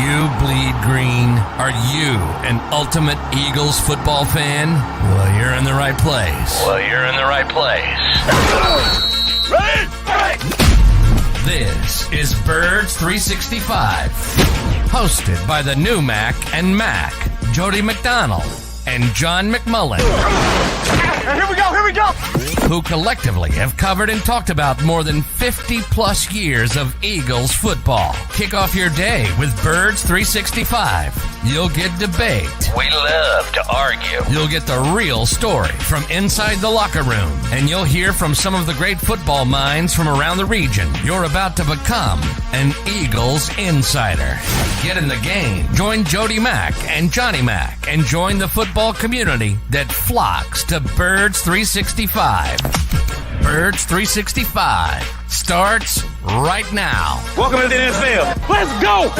you bleed green? Are you an ultimate Eagles football fan? Well, you're in the right place. This is Birds 365, hosted by the new Mac and Mac, Jody McDonald and John McMullen. Here we go! Who collectively have covered and talked about more than 50-plus years of Eagles football. Kick off your day with Birds 365. You'll get debate. We love to argue. You'll get the real story from inside the locker room. And you'll hear from some of the great football minds from around the region. You're about to become an Eagles insider. Get in the game. Join Jody Mack and Johnny Mack and join the football community that flocks to Birds 365. Birds 365 starts right now. Welcome to the NFL. Let's go!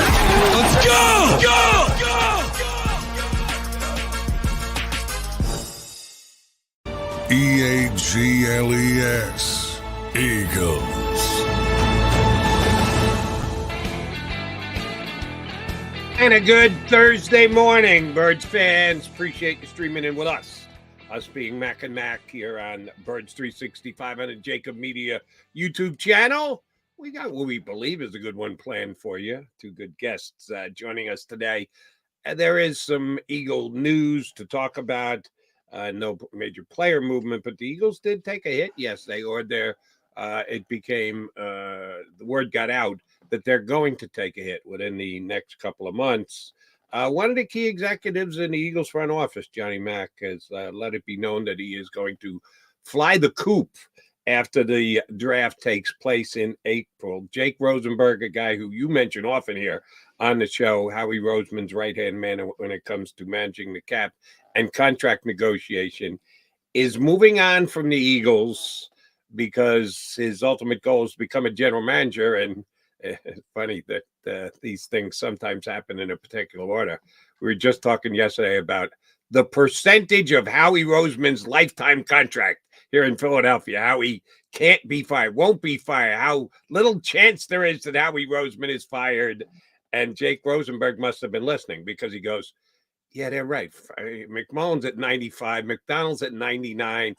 EAGLES, Eagles. And a good Thursday morning, Birds fans. Appreciate you streaming in with us. Us being Mac and Mac here on Birds 365 on the JAKIB Media YouTube channel. We got what we believe is a good one planned for you. Two good guests joining us today. There is some Eagle news to talk about. No major player movement, but the Eagles did take a hit yesterday, or it became, the word got out that they're going to take a hit within the next couple of months. One of the key executives in the Eagles front office, Johnny Mack, has let it be known that he is going to fly the coop after the draft takes place in April. Jake Rosenberg, a guy who you mention often here on the show, Howie Roseman's right-hand man when it comes to managing the cap and contract negotiation, is moving on from the Eagles because his ultimate goal is to become a general manager. And it's funny that these things sometimes happen in a particular order. We were just talking yesterday about the percentage of Howie Roseman's lifetime contract here in Philadelphia, how he can't be fired, won't be fired, how little chance there is that Howie Roseman is fired. And Jake Rosenberg must have been listening, because he goes, yeah, they're right. McMullen's at 95, McDonald's at 99.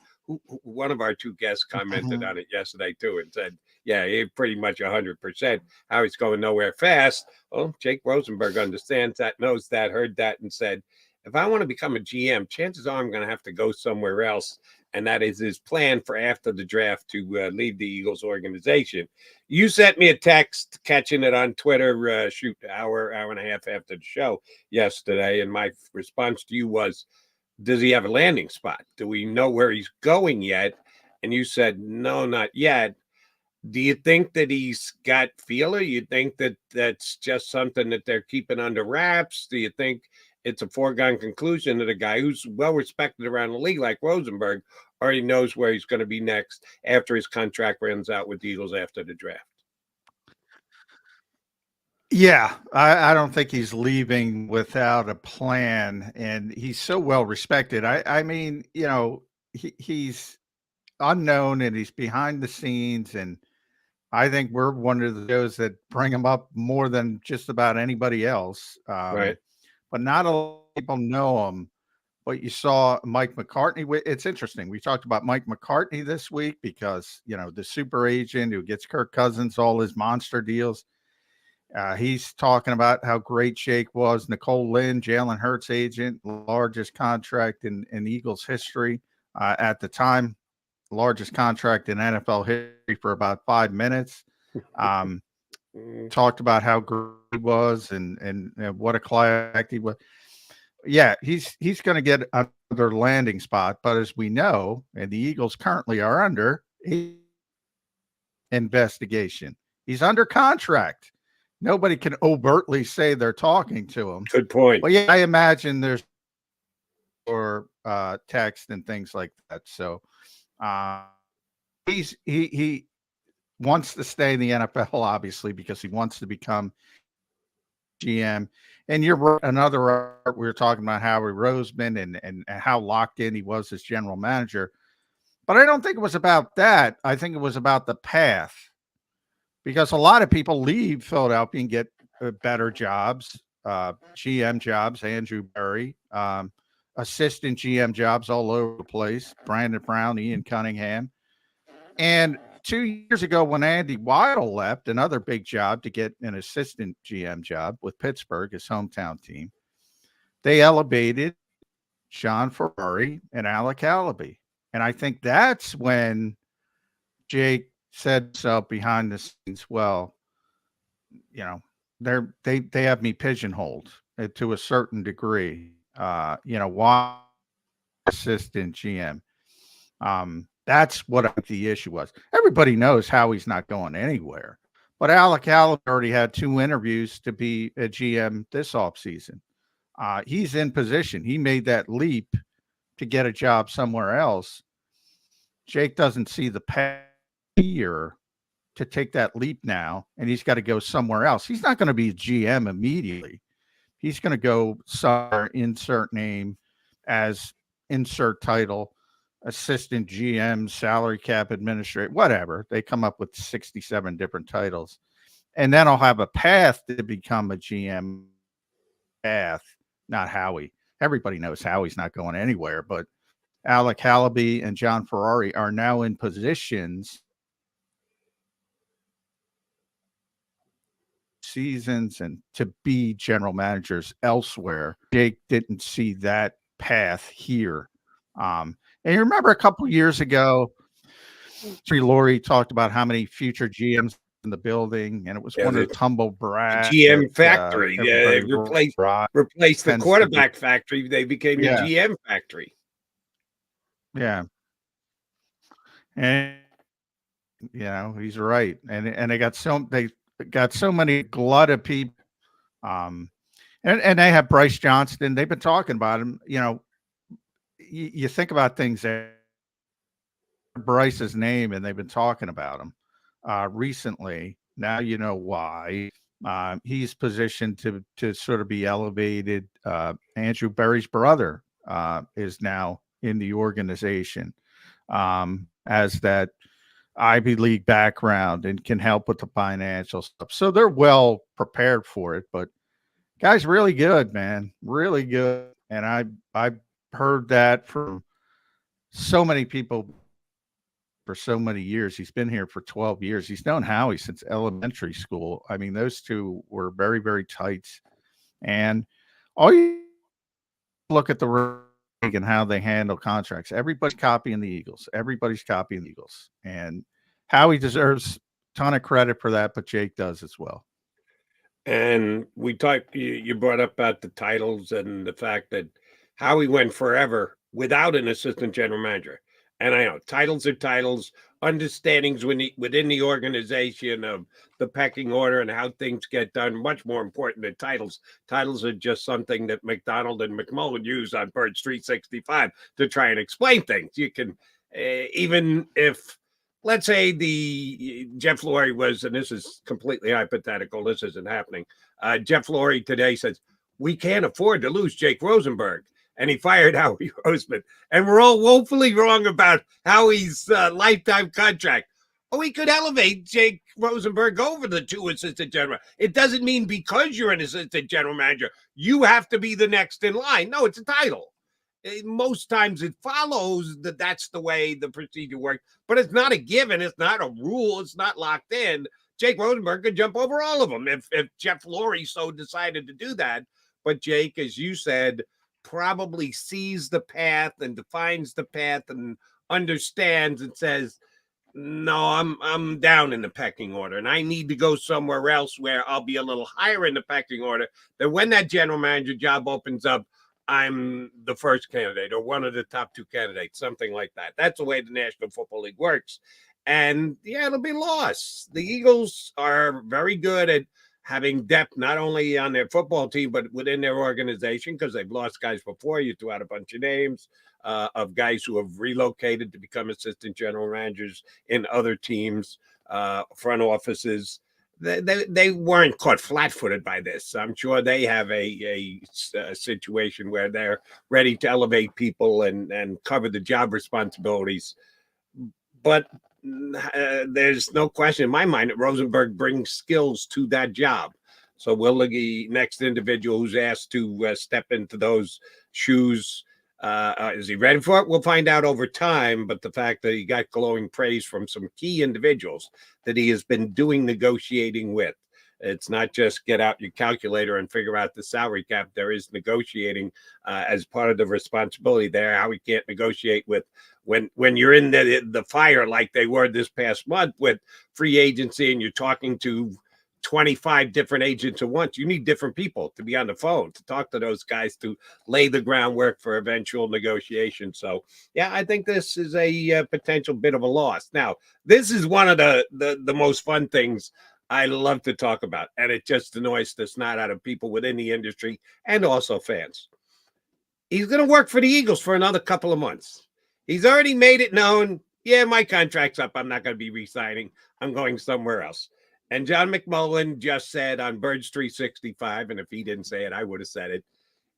One of our two guests commented on it yesterday too and said, yeah, he's pretty much 100%. How he's going nowhere fast. Well, Jake Rosenberg understands that, knows that, heard that, and said, if I want to become a GM, chances are I'm going to have to go somewhere else. And that is his plan for after the draft to leave the Eagles organization. You sent me a text, catching it on Twitter, hour and a half after the show yesterday. And my response to you was, does he have a landing spot? Do we know where he's going yet? And you said, no, not yet. Do you think that he's got feeler? You think that that's just something that they're keeping under wraps? Do you think it's a foregone conclusion that a guy who's well-respected around the league like Rosenberg already knows where he's going to be next after his contract runs out with the Eagles after the draft? Yeah, I don't think he's leaving without a plan, and he's so well-respected. I mean, you know, he's unknown and he's behind the scenes, and I think we're one of those that bring him up more than just about anybody else. Right. But not a lot of people know him. But you saw Mike McCartney. It's interesting. We talked about Mike McCartney this week because, you know, the super agent who gets Kirk Cousins all his monster deals. He's talking about how great Jake was. Nicole Lynn, Jalen Hurts' agent, largest contract in Eagles history at the time, largest contract in NFL history for about 5 minutes. Talked about how great he was and what a class act he was. Yeah, he's going to get another landing spot, but as we know, and the Eagles currently are under investigation. He's under contract. Nobody can overtly say they're talking to him. Good point. Well, yeah, I imagine there's or text and things like that. So he wants to stay in the NFL, obviously, because he wants to become GM. And you're right, another we were talking about Howie Roseman and how locked in he was as general manager. But I don't think it was about that. I think it was about the path, because a lot of people leave Philadelphia and get better jobs GM jobs, Andrew Berry, assistant GM jobs all over the place, Brandon Brown, Ian Cunningham. And 2 years ago, when Andy Weidel left, another big job to get an assistant GM job with Pittsburgh, his hometown team, they elevated John Ferrari and Alec Allaby. And I think that's when Jake said so behind the scenes, well, you know, they have me pigeonholed to a certain degree. Why assistant GM? That's what the issue was. Everybody knows Howie's not going anywhere, but Alec Allaby already had 2 interviews to be a GM this offseason. He's in position. He made that leap to get a job somewhere else. Jake doesn't see the path here to take that leap now, and he's got to go somewhere else. He's not going to be a GM immediately. He's going to go somewhere, insert name as insert title, assistant GM, salary cap administrator, whatever. They come up with 67 different titles. And then I'll have a path to become a GM path, not Howie. Everybody knows Howie's not going anywhere, but Alec Allaby and John Ferrari are now in positions seasons and to be general managers elsewhere. Jake didn't see that path here. And you remember a couple years ago, Tree Laurie talked about how many future GMs in the building, and it was one of the tumble brats. GM factory. They replaced the quarterback factory. They became the GM factory. Yeah. And he's right. And they got so many glut of people. And they have Bryce Johnston. They've been talking about him. You think about things that Bryce's name, and they've been talking about him recently. Now you know why. He's positioned to sort of be elevated. Andrew Berry's brother is now in the organization as that Ivy League background and can help with the financial stuff. So they're well prepared for it. But guy's really good, man, really good. And I've heard that from so many people for so many years. He's been here for 12 years. He's known Howie since elementary school. I mean, those two were very, very tight. And all you look at the league and how they handle contracts. Everybody's copying the Eagles. Everybody's copying the Eagles. And Howie deserves a ton of credit for that, but Jake does as well. And we talked, you brought up about the titles and the fact that Howie went forever without an assistant general manager. And I know titles are titles, understandings within the organization of the pecking order and how things get done, much more important than titles. Titles are just something that McDonald and McMullen use on Birds 365 to try and explain things. You can, even if, let's say Jeff Lurie was, and this is completely hypothetical, this isn't happening. Jeff Lurie today says, we can't afford to lose Jake Rosenberg. And he fired Howie Roseman. And we're all woefully wrong about Howie's lifetime contract. Oh, he could elevate Jake Rosenberg over the 2 assistant general. It doesn't mean because you're an assistant general manager, you have to be the next in line. No, it's a title. Most times it follows that's the way the procedure works. But it's not a given. It's not a rule. It's not locked in. Jake Rosenberg could jump over all of them if Jeff Lurie so decided to do that. But Jake, as you said, probably sees the path and defines the path and understands and says, no, I'm down in the pecking order and I need to go somewhere else where I'll be a little higher in the pecking order. That when that general manager job opens up, I'm the first candidate or one of the top 2 candidates, something like that. That's the way the National Football League works. And yeah, it'll be lost. The Eagles are very good at having depth, not only on their football team, but within their organization, because they've lost guys before. You threw out a bunch of names of guys who have relocated to become assistant general managers in other teams, front offices. They weren't caught flat-footed by this. I'm sure they have a situation where they're ready to elevate people and cover the job responsibilities. But there's no question in my mind that Rosenberg brings skills to that job. So will the next individual who's asked to step into those shoes, is he ready for it? We'll find out over time. But the fact that he got glowing praise from some key individuals that he has been doing negotiating with. It's not just get out your calculator and figure out the salary cap. There is negotiating as part of the responsibility there. How we can't negotiate with when you're in the fire like they were this past month with free agency and you're talking to 25 different agents at once. You need different people to be on the phone, to talk to those guys, to lay the groundwork for eventual negotiation. So, yeah, I think this is a potential bit of a loss. Now, this is one of the most fun things I love to talk about, and it just annoys the snot out of people within the industry and also fans. He's going to work for the Eagles for another couple of months. He's already made it known, yeah, my contract's up. I'm not going to be re-signing. I'm going somewhere else. And John McMullen just said on Birds 365, and if he didn't say it, I would have said it.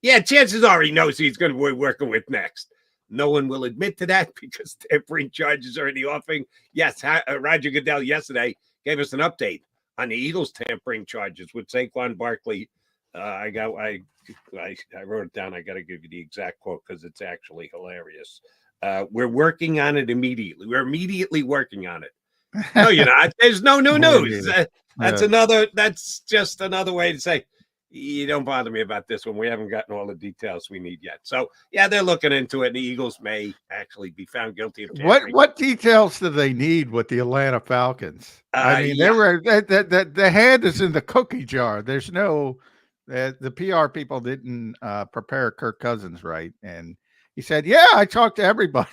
Yeah, chances are he knows he's going to be working with next. No one will admit to that because tampering charges are in the offing. Yes, Roger Goodell yesterday gave us an update on the Eagles tampering charges with Saquon Barkley. I wrote it down. I got to give you the exact quote because it's actually hilarious. We're working on it immediately. We're immediately working on it. No, you're not. There's no new news. That's just another way to say, you don't bother me about this one. We haven't gotten all the details we need yet. So, yeah, they're looking into it. The Eagles may actually be found guilty of tampering. What details do they need with the Atlanta Falcons? I mean, they were the head is in the cookie jar. There's no the PR people didn't prepare Kirk Cousins right, and he said, "Yeah, I talked to everybody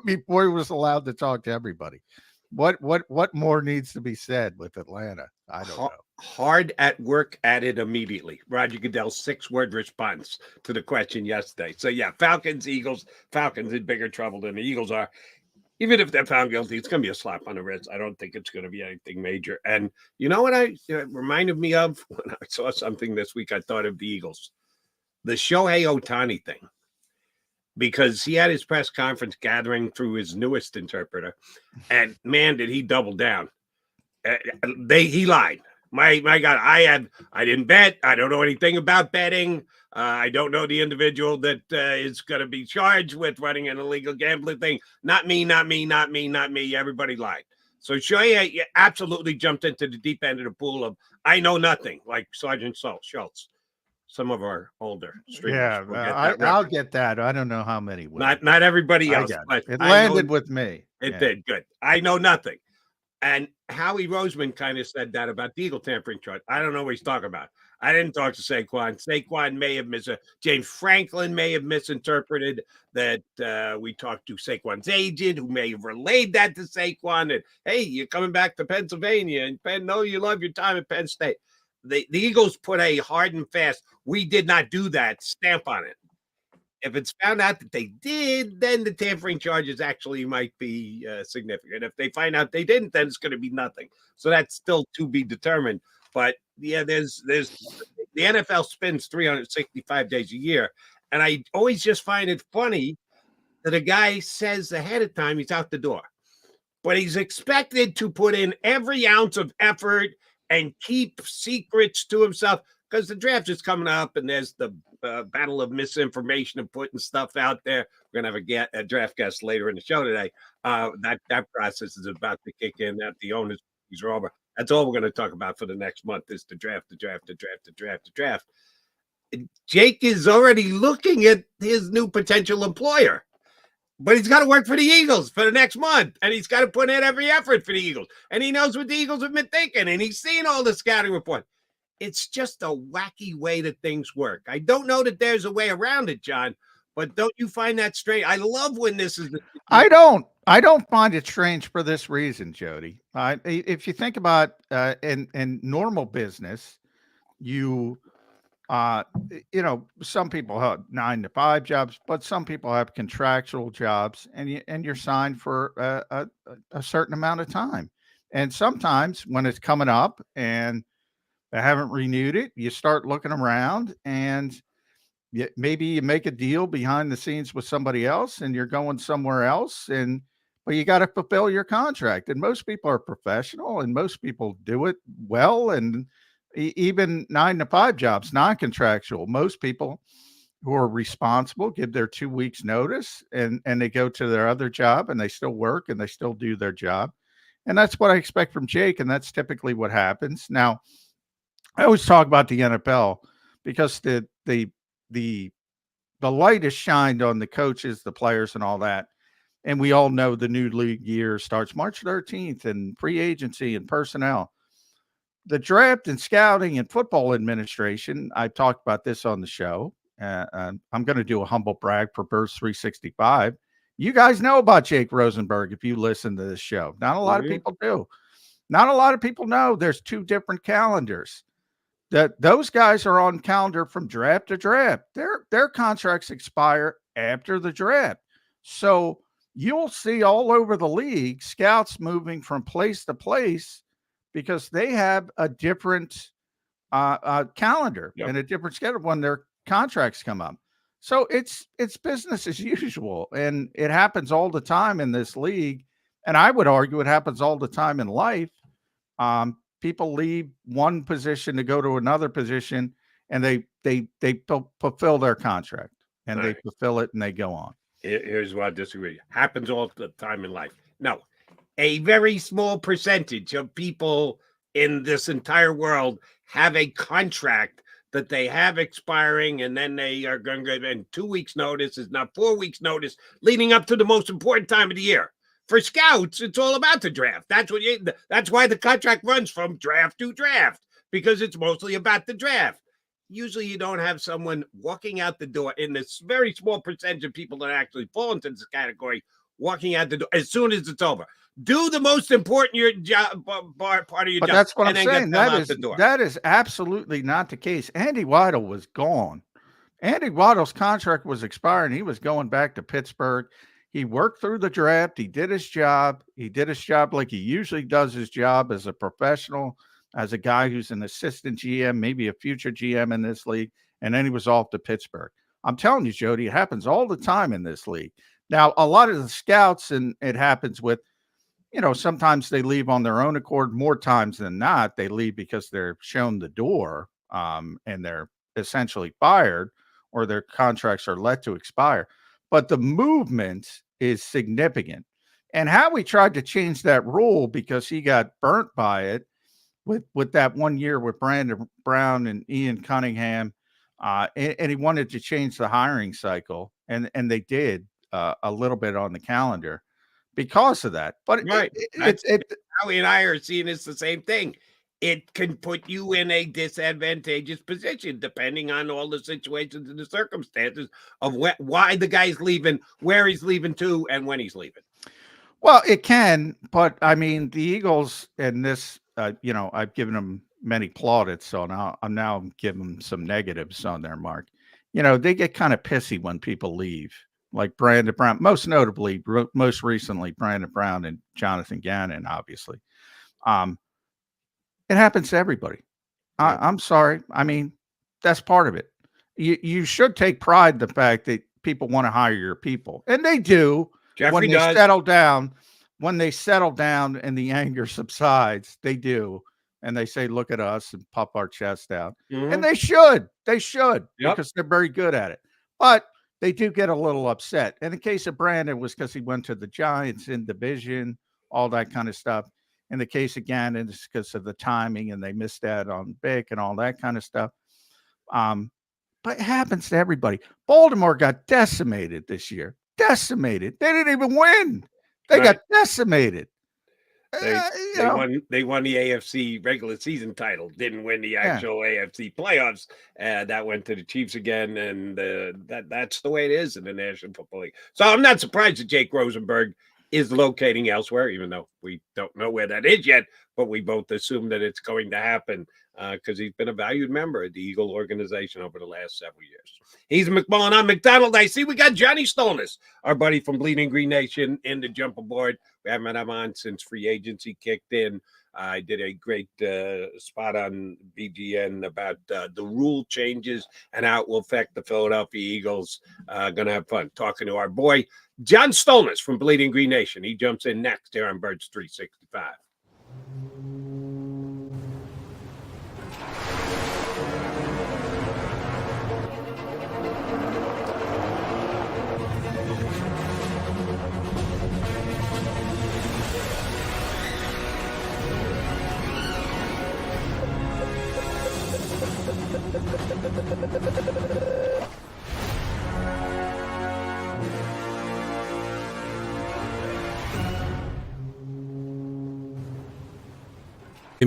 before he was allowed to talk to everybody." What more needs to be said with Atlanta? I don't know. Hard at work at it immediately. Roger Goodell's 6-word response to the question yesterday. So, yeah, Falcons, Eagles. Falcons in bigger trouble than the Eagles are. Even if they're found guilty, it's going to be a slap on the wrist. I don't think it's going to be anything major. And you know what it reminded me of when I saw something this week? I thought of the Eagles. The Shohei Ohtani thing. Because he had his press conference gathering through his newest interpreter, and man, did he double down. He lied. My God, I didn't bet. I don't know anything about betting. I don't know the individual that is going to be charged with running an illegal gambling thing. Not me. Everybody lied. So Shohei absolutely jumped into the deep end of the pool of I know nothing, like Sergeant Schultz. Some of our older streamers. Yeah, I'll get that. I don't know how many will. Not everybody else. It landed with me. It did. Good. I know nothing. And Howie Roseman kind of said that about the Eagle tampering charge. I don't know what he's talking about. I didn't talk to Saquon. Saquon may have James Franklin may have misinterpreted that we talked to Saquon's agent, who may have relayed that to Saquon. And hey, you're coming back to Pennsylvania, and Penn. No, you love your time at Penn State. The Eagles put a hard and fast, we did not do that, stamp on it. If it's found out that they did, then the tampering charges actually might be significant. If they find out they didn't, then it's going to be nothing. So that's still to be determined. But yeah, there's the NFL spends 365 days a year. And I always just find it funny that a guy says ahead of time he's out the door. But he's expected to put in every ounce of effort and keep secrets to himself because the draft is coming up and there's the battle of misinformation and putting stuff out there. We're going to have a draft guest later in the show today. That process is about to kick in. That the owners are over. That's all we're going to talk about for the next month is the draft. Jake is already looking at his new potential employer. But he's got to work for the Eagles for the next month, and he's got to put in every effort for the Eagles. And he knows what the Eagles have been thinking, and he's seen all the scouting reports. It's just a wacky way that things work. I don't know that there's a way around it, John, but don't you find that strange? I love when this is. I don't find it strange for this reason, Jody. If you think about in normal business, some people have 9-to-5 jobs, but some people have contractual jobs, and you're signed for a certain amount of time. And sometimes when it's coming up and they haven't renewed it, you start looking around, and maybe you make a deal behind the scenes with somebody else, and you're going somewhere else, but you got to fulfill your contract. And most people are professional, and most people do it well, and even 9 to 5 jobs, non-contractual. Most people who are responsible give their 2 weeks notice and they go to their other job and they still work and they still do their job. And that's what I expect from Jake. And that's typically what happens. Now, I always talk about the NFL because the light is shined on the coaches, the players, and all that. And we all know the new league year starts March 13th and free agency and personnel. The draft and scouting and football administration, I talked about this on the show. I'm going to do a humble brag for Birds 365. You guys know about Jake Rosenberg if you listen to this show. Not a lot of people do. Not a lot of people know there's 2 different calendars. That those guys are on calendar from draft to draft. Their contracts expire after the draft. So you'll see all over the league scouts moving from place to place because they have a different calendar and a different schedule when their contracts come up. So it's business as usual, and it happens all the time in this league. And I would argue it happens all the time in life. People leave one position to go to another position, and they fulfill their contract, and they fulfill it, and they go on. Here's why I disagree. Happens all the time in life. No, a very small percentage of people in this entire world have a contract that they have expiring, and then they are going to get in 2 weeks' notice, is not 4 weeks' notice, leading up to the most important time of the year. For scouts, it's all about the draft. That's why the contract runs from draft to draft, because it's mostly about the draft. Usually you don't have someone walking out the door in this very small percentage of people that actually fall into this category, walking out the door as soon as it's over. Do the most important your job part of your job. But that's what I'm saying. That is absolutely not the case. Andy Weidl was gone. Andy Weidl's contract was expiring. He was going back to Pittsburgh. He worked through the draft. He did his job. He did his job like he usually does his job as a professional, as a guy who's an assistant GM, maybe a future GM in this league. And then he was off to Pittsburgh. I'm telling you, Jody, it happens all the time in this league. Now, a lot of the scouts, and it happens with, sometimes they leave on their own accord. More times than not, they leave because they're shown the door and they're essentially fired, or their contracts are let to expire. But the movement is significant. And Howie tried to change that rule because he got burnt by it with that 1 year with Brandon Brown and Ian Cunningham. And he wanted to change the hiring cycle. And they did a little bit on the calendar because of that. But right. Howie and I are seeing it's the same thing. It can put you in a disadvantageous position depending on all the situations and the circumstances of why the guy's leaving, where he's leaving to, and when he's leaving. Well, it can, but I mean, the Eagles and this, I've given them many plaudits, so now I'm giving them some negatives on their mark. They get kind of pissy when people leave, like Brandon Brown, most recently, Brandon Brown and Jonathan Gannon, obviously. It happens to everybody. I'm sorry. I mean, that's part of it. You should take pride in the fact that people want to hire your people, and they do. Jeffrey does. When they settle down and the anger subsides, they do, and they say, "Look at us," and puff our chest out. And they should, because they're very good at it. But they do get a little upset. In the case of Brandon, was because he went to the Giants in division, all that kind of stuff. In the case again, it's because of the timing, and they missed that on Vic and all that kind of stuff. But it happens to everybody. Baltimore got decimated this year. Decimated. They didn't even win. They got decimated. They won the AFC regular season title. Didn't win the actual AFC playoffs. That went to the Chiefs again, and that's the way it is in the National Football League. So I'm not surprised that Jake Rosenberg is locating elsewhere, even though we don't know where that is yet, but we both assume that it's going to happen because he's been a valued member of the Eagle organization over the last several years. He's McMullen. I'm McDonald. I see we got Johnny Stolnis, our buddy from Bleeding Green Nation, in the jump aboard. We haven't had him on since free agency kicked in. I did a great spot on BGN about the rule changes and how it will affect the Philadelphia Eagles. Going to have fun talking to our boy, John Stolnis from Bleeding Green Nation. He jumps in next here on Birds 365.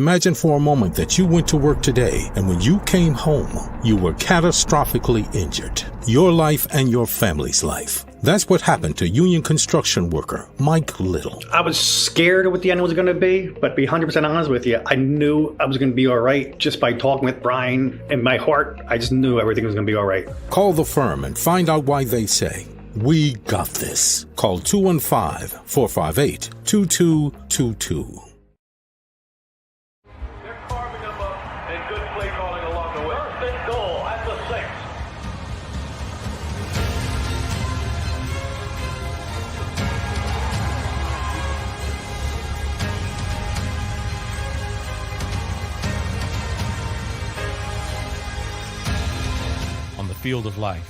Imagine for a moment that you went to work today and when you came home, you were catastrophically injured. Your life and your family's life. That's what happened to union construction worker Mike Little. I was scared of what the end was going to be, but to be 100% honest with you, I knew I was going to be all right just by talking with Brian. In my heart, I just knew everything was going to be all right. Call the firm and find out why they say, "We got this." Call 215-458-2222. Field of life,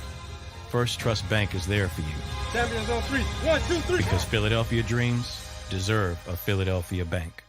First Trust Bank is there for you. Champions on 3. 1, 2, 3. Because Philadelphia dreams deserve a Philadelphia bank.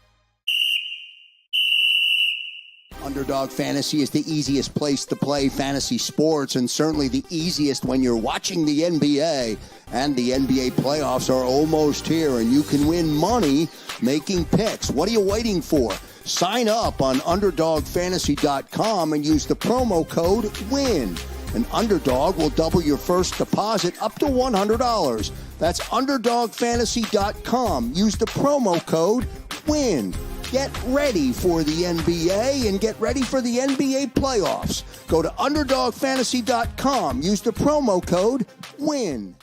Underdog Fantasy is the easiest place to play fantasy sports, and certainly the easiest when you're watching the NBA. And the NBA playoffs are almost here, and you can win money making picks. What are you waiting for? Sign up on UnderdogFantasy.com and use the promo code WIN. An Underdog will double your first deposit up to $100. That's UnderdogFantasy.com. Use the promo code WIN. Get ready for the NBA and get ready for the NBA playoffs. Go to UnderdogFantasy.com. Use the promo code WIN.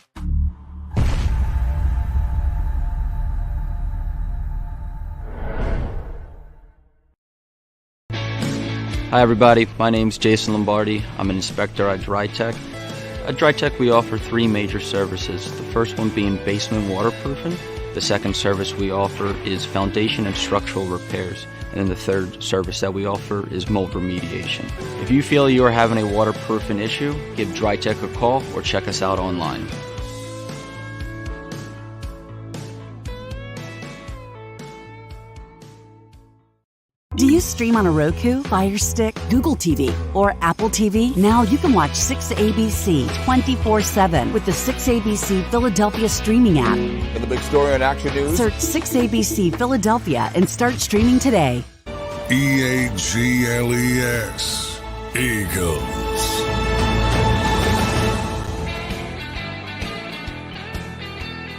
Hi everybody, my name's Jason Lombardi. I'm an inspector at DryTech. At DryTech we offer 3 major services, the first one being basement waterproofing, the second service we offer is foundation and structural repairs, and then the third service that we offer is mold remediation. If you feel you are having a waterproofing issue, give DryTech a call or check us out online. Do you stream on a Roku, Fire Stick, Google TV, or Apple TV? Now you can watch 6ABC 24/7 with the 6ABC Philadelphia streaming app. And the big story on Action News? Search 6ABC Philadelphia and start streaming today. EAGLES, Eagles.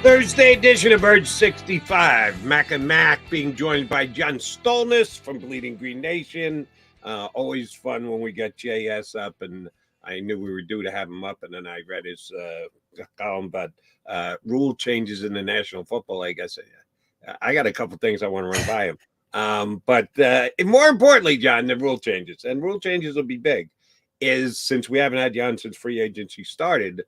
Thursday edition of Bird 65. Mac and Mac being joined by John Stolnis from Bleeding Green Nation. Always fun when we got JS up, and I knew we were due to have him up, and then I read his column about rule changes in the National Football League. I said, I got a couple things I want to run by him. But more importantly, John, the rule changes, and rule changes will be big, is since we haven't had John since free agency started,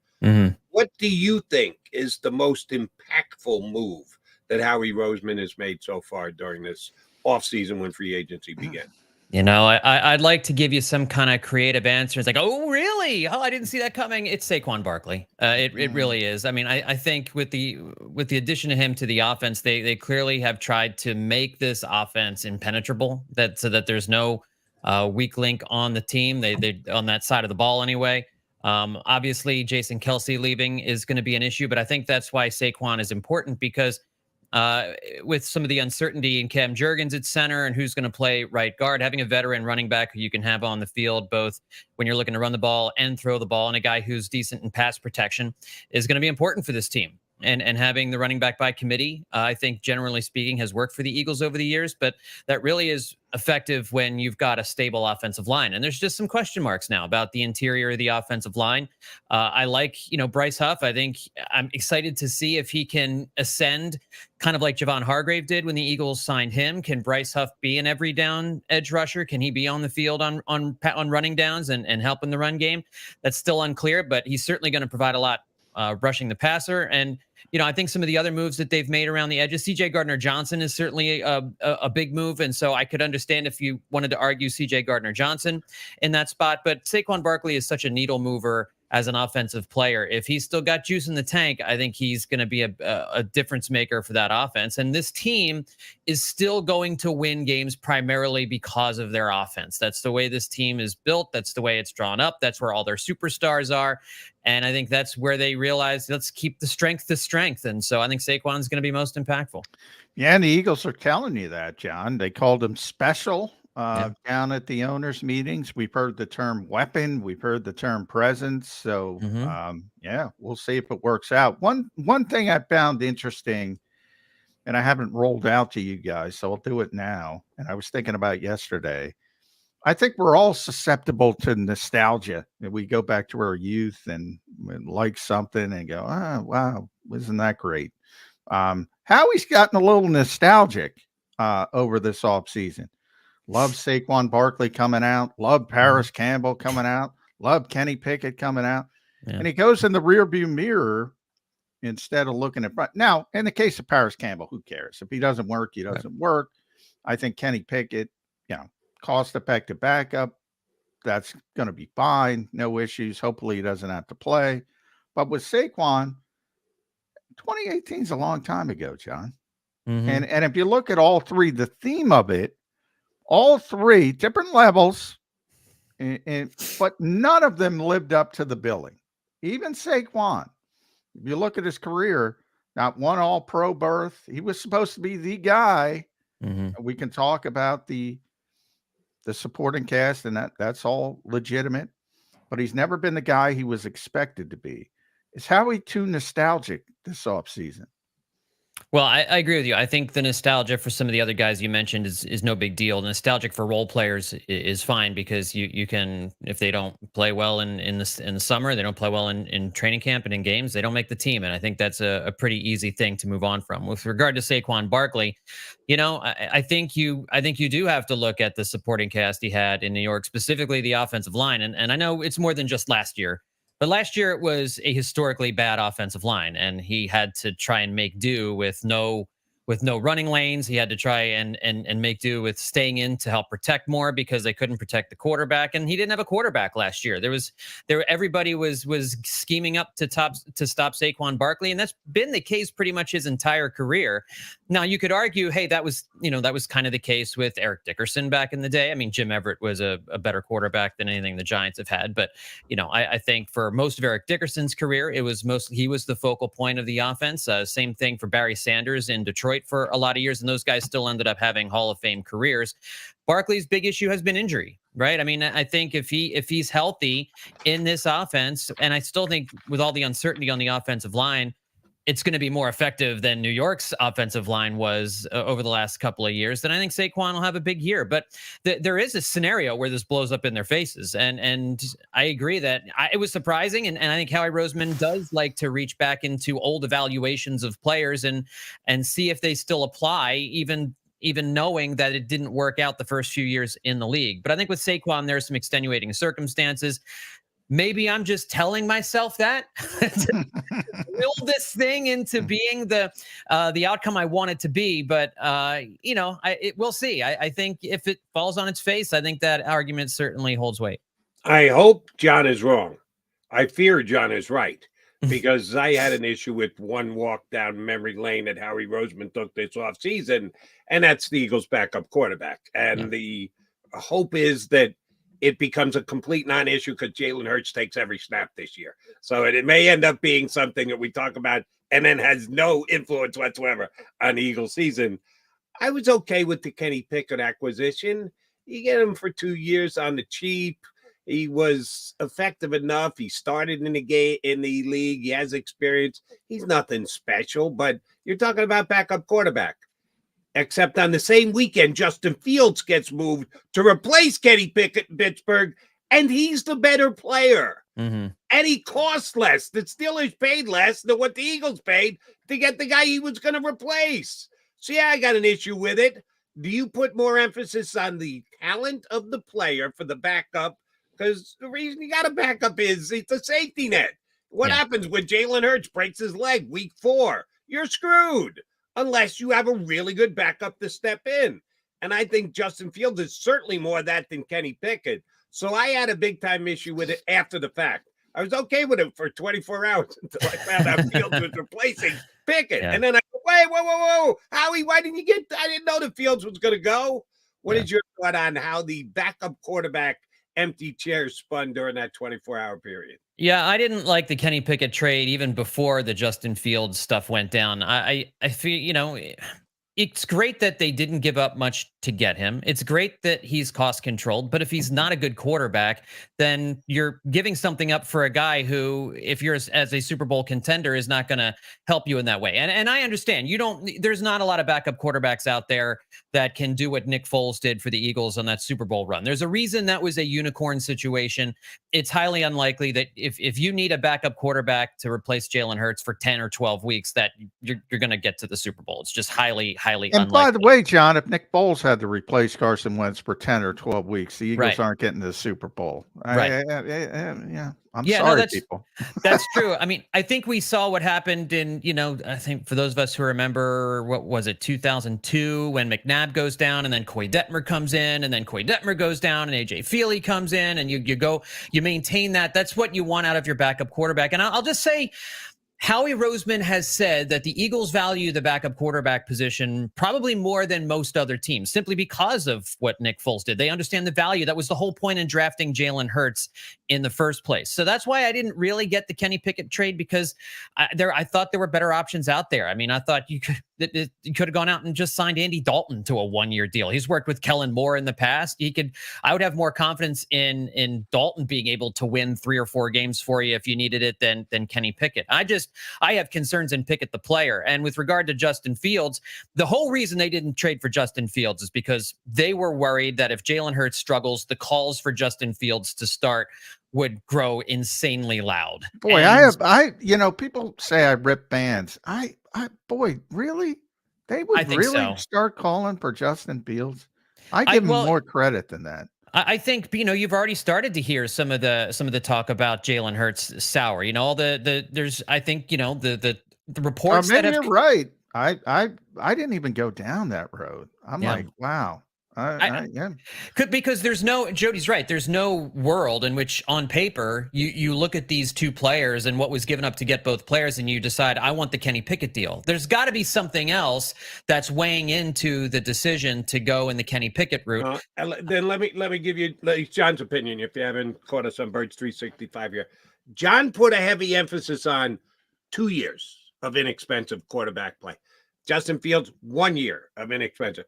what do you think is the most impactful move that Howie Roseman has made so far during this offseason when free agency began? You know, I'd like to give you some kind of creative answer. It's like, oh, really? Oh, I didn't see that coming. It's Saquon Barkley. It really is. I mean, I think with the addition of him to the offense, they clearly have tried to make this offense impenetrable, so that there's no weak link on the team. They on that side of the ball anyway. Obviously, Jason Kelce leaving is going to be an issue, but I think that's why Saquon is important, because with some of the uncertainty in Cam Jurgens at center and who's going to play right guard, having a veteran running back who you can have on the field both when you're looking to run the ball and throw the ball, and a guy who's decent in pass protection is going to be important for this team. And having the running back by committee, I think generally speaking, has worked for the Eagles over the years, but that really is effective when you've got a stable offensive line. And there's just some question marks now about the interior of the offensive line. I like, Bryce Huff. I think I'm excited to see if he can ascend kind of like Javon Hargrave did when the Eagles signed him. Can Bryce Huff be an every down edge rusher? Can he be on the field on running downs and help in the run game? That's still unclear, but he's certainly going to provide a lot rushing the passer. And, I think some of the other moves that they've made around the edges, C.J. Gardner-Johnson is certainly a big move. And so I could understand if you wanted to argue C.J. Gardner-Johnson in that spot. But Saquon Barkley is such a needle mover as an offensive player. If he's still got juice in the tank, I think he's going to be a difference maker for that offense. And this team is still going to win games primarily because of their offense. That's the way this team is built. That's the way it's drawn up. That's where all their superstars are. And I think that's where they realize, let's keep the strength to strength. And so I think Saquon's going to be most impactful. Yeah, and the Eagles are telling you that, John. They called him special down at the owners' meetings. We've heard the term weapon. We've heard the term presence. So, yeah, we'll see if it works out. One thing I found interesting, and I haven't rolled out to you guys, so I'll do it now. And I was thinking about yesterday. I think we're all susceptible to nostalgia. We go back to our youth and like something and go, oh, wow, isn't that great? Howie's gotten a little nostalgic over this offseason. Love Saquon Barkley coming out. Love Paris Campbell coming out. Love Kenny Pickett coming out. Yeah. And he goes in the rearview mirror instead of looking at front. Now, in the case of Paris Campbell, who cares? If he doesn't work, he doesn't work. I think Kenny Pickett, cost-effective backup, that's going to be fine. No issues. Hopefully he doesn't have to play. But with Saquon, 2018 is a long time ago, John. And if you look at all three, the theme of it, all three different levels, but none of them lived up to the billing. Even Saquon, if you look at his career, not one all-pro berth. He was supposed to be the guy. We can talk about the supporting cast, and that's all legitimate, but he's never been the guy he was expected to be. Is Howie too nostalgic this offseason? Well, I agree with you. I think the nostalgia for some of the other guys you mentioned is no big deal. Nostalgic for role players is fine because you can, if they don't play well in the summer, they don't play well in training camp and in games, they don't make the team. And I think that's a pretty easy thing to move on from. With regard to Saquon Barkley, I think you do have to look at the supporting cast he had in New York, specifically the offensive line. And I know it's more than just last year. But last year it was a historically bad offensive line, and he had to try and make do with no running lanes. He had to try and make do with staying in to help protect more because they couldn't protect the quarterback, and he didn't have a quarterback last year. Everybody was scheming up to stop Saquon Barkley, and that's been the case pretty much his entire career. Now you could argue, hey, that was kind of the case with Eric Dickerson back in the day. I mean, Jim Everett was a better quarterback than anything the Giants have had, but I think for most of Eric Dickerson's career, he was the focal point of the offense. Same thing for Barry Sanders in Detroit for a lot of years, and those guys still ended up having Hall of Fame careers. Barkley's big issue has been injury, right? I mean, I think if he's healthy in this offense, and I still think with all the uncertainty on the offensive line, it's going to be more effective than New York's offensive line was over the last couple of years, then I think Saquon will have a big year. But there is a scenario where this blows up in their faces. And I agree that it was surprising. And I think Howie Roseman does like to reach back into old evaluations of players and see if they still apply, even knowing that it didn't work out the first few years in the league. But I think with Saquon, there's some extenuating circumstances. Maybe I'm just telling myself that to will this thing into being the outcome I want it to be. But, we'll see. I think if it falls on its face, I think that argument certainly holds weight. I hope John is wrong. I fear John is right because I had an issue with one walk down memory lane that Howie Roseman took this offseason, and that's the Eagles' backup quarterback. And the hope is that it becomes a complete non-issue because Jalen Hurts takes every snap this year. So it may end up being something that we talk about and then has no influence whatsoever on the Eagles season. I was okay with the Kenny Pickett acquisition. You get him for 2 years on the cheap. He was effective enough. He started in the league. He has experience. He's nothing special, but you're talking about backup quarterback. Except on the same weekend, Justin Fields gets moved to replace Kenny Pickett in Pittsburgh, and he's the better player. And he costs less. The Steelers paid less than what the Eagles paid to get the guy he was going to replace. So, yeah, I got an issue with it. Do you put more emphasis on the talent of the player for the backup? Because the reason you got a backup is it's a safety net. What happens when Jalen Hurts breaks his leg week 4? You're screwed. Unless you have a really good backup to step in. And I think Justin Fields is certainly more of that than Kenny Pickett. So I had a big-time issue with it after the fact. I was okay with him for 24 hours until I found out Fields was replacing Pickett. Yeah. And then I go, wait, whoa. Howie, why didn't you get – I didn't know that Fields was going to go. What is your thought on how the backup quarterback empty chairs spun during that 24-hour period? Yeah, I didn't like the Kenny Pickett trade even before the Justin Fields stuff went down. I feel, you know, it's great that they didn't give up much to get him. It's great that he's cost controlled, but if he's not a good quarterback, then you're giving something up for a guy who, if you're as a Super Bowl contender, is not going to help you in that way. And I understand there's not a lot of backup quarterbacks out there that can do what Nick Foles did for the Eagles on that Super Bowl run. There's a reason that was a unicorn situation. It's highly unlikely that if you need a backup quarterback to replace Jalen Hurts for 10 or 12 weeks, that you're going to get to the Super Bowl. It's just highly And unlikely. by the way, John, if Nick Foles had to replace Carson Wentz for 10 or 12 weeks, the Eagles aren't getting to the Super Bowl. Right. I'm sorry, people. That's true. I mean, I think we saw what happened in, I think for those of us who remember, what was it, 2002, when McNabb goes down and then Coy Detmer comes in, and then Coy Detmer goes down and AJ Feely comes in, and you maintain that. That's what you want out of your backup quarterback. And I'll just say, Howie Roseman has said that the Eagles value the backup quarterback position probably more than most other teams, simply because of what Nick Foles did. They understand the value. That was the whole point in drafting Jalen Hurts in the first place. So that's why I didn't really get the Kenny Pickett trade, because I thought there were better options out there. I mean, I thought you could have gone out and just signed Andy Dalton to a one-year deal. He's worked with Kellen Moore in the past. I would have more confidence in Dalton being able to win 3 or 4 games for you if you needed it than Kenny Pickett. I have concerns in Pickett, the player. And with regard to Justin Fields, the whole reason they didn't trade for Justin Fields is because they were worried that if Jalen Hurts struggles, the calls for Justin Fields to start would grow insanely loud. Boy, people say I rip bands. Boy, really? They would really start calling for Justin Fields? I give him more credit than that. I think, you've already started to hear some of the talk about Jalen Hurts sour. There's the reports maybe that you're right. I didn't even go down that road. I'm like, wow. Because Jody's right. There's no world in which on paper you look at these two players and what was given up to get both players, and you decide, I want the Kenny Pickett deal. There's got to be something else that's weighing into the decision to go in the Kenny Pickett route. Then let me give you John's opinion, if you haven't caught us on Birds 365 here. John put a heavy emphasis on 2 years of inexpensive quarterback play. Justin Fields, 1 year of inexpensive.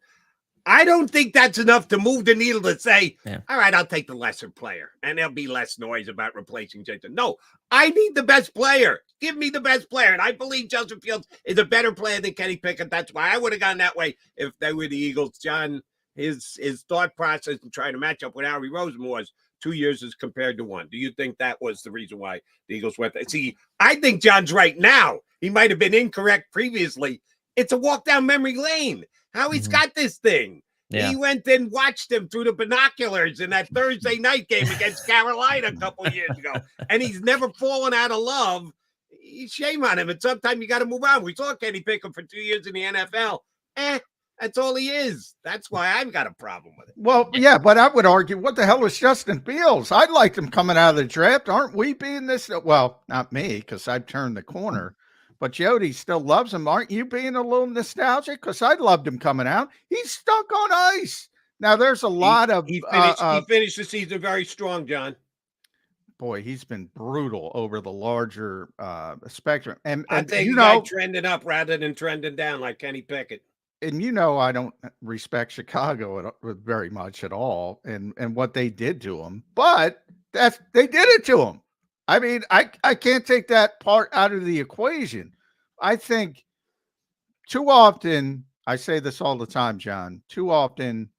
I don't think that's enough to move the needle to say, all right, I'll take the lesser player, and there'll be less noise about replacing Jason. No, I need the best player. Give me the best player. And I believe Justin Fields is a better player than Kenny Pickett. That's why I would have gone that way if they were the Eagles. John, his thought process in trying to match up with Howie Roseman was 2 years as compared to 1. Do you think that was the reason why the Eagles went there? See, I think John's right now. He might have been incorrect previously. It's a walk down memory lane. Howie's got this thing. Yeah. He went and watched him through the binoculars in that Thursday night game against Carolina a couple of years ago, and he's never fallen out of love. Shame on him. And sometimes you got to move on. We saw Kenny Pickett for 2 years in the NFL. That's all he is. That's why I've got a problem with it. Well, yeah, but I would argue, what the hell is Justin Fields? I liked him coming out of the draft. Aren't we being this? Well, not me, because I've turned the corner. But Jody still loves him. Aren't you being a little nostalgic? Because I loved him coming out. He's stuck on ice. Now, there's a lot of... He finished the season very strong, John. Boy, he's been brutal over the larger spectrum. And I think trending up rather than trending down like Kenny Pickett. And I don't respect Chicago very much at all and what they did to him. But they did it to him. I mean, I can't take that part out of the equation. I think too often, I say this all the time, John, too often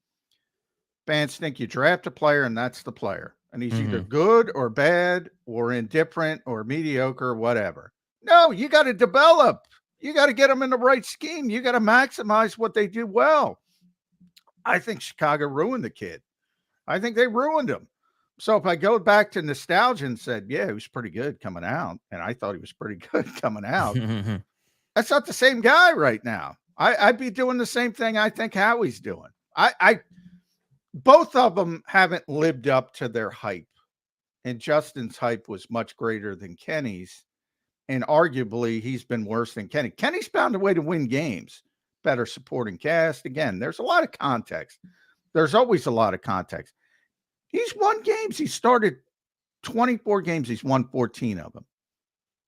fans think you draft a player and that's the player. And he's either good or bad or indifferent or mediocre or whatever. No, you got to develop. You got to get them in the right scheme. You got to maximize what they do well. I think Chicago ruined the kid. I think they ruined him. So if I go back to nostalgia and said, yeah, he was pretty good coming out, and I thought he was pretty good coming out, that's not the same guy right now. I'd be doing the same thing I think Howie's doing. Both of them haven't lived up to their hype and Justin's hype was much greater than Kenny's. And arguably, he's been worse than Kenny. Kenny's found a way to win games. Better supporting cast. Again, there's a lot of context. There's always a lot of context. He's won games. He started 24 games. He's won 14 of them.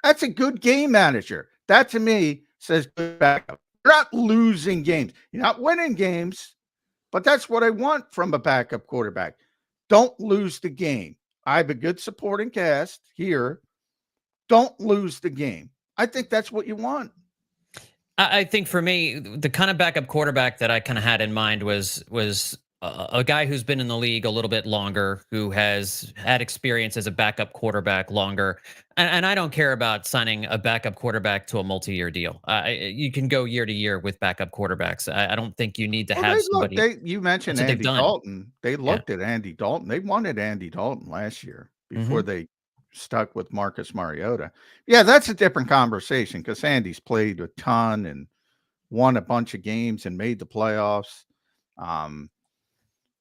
That's a good game manager. That, to me, says good backup. You're not losing games. You're not winning games, but that's what I want from a backup quarterback. Don't lose the game. I have a good supporting cast here. Don't lose the game. I think that's what you want. I think for me, the kind of backup quarterback that I kind of had in mind was a guy who's been in the league a little bit longer, who has had experience as a backup quarterback longer. And I don't care about signing a backup quarterback to a multi-year deal. You can go year to year with backup quarterbacks. I don't think you need to have somebody. You mentioned Andy Dalton. They looked at Andy Dalton. They wanted Andy Dalton last year before they stuck with Marcus Mariota. Yeah, that's a different conversation because Andy's played a ton and won a bunch of games and made the playoffs.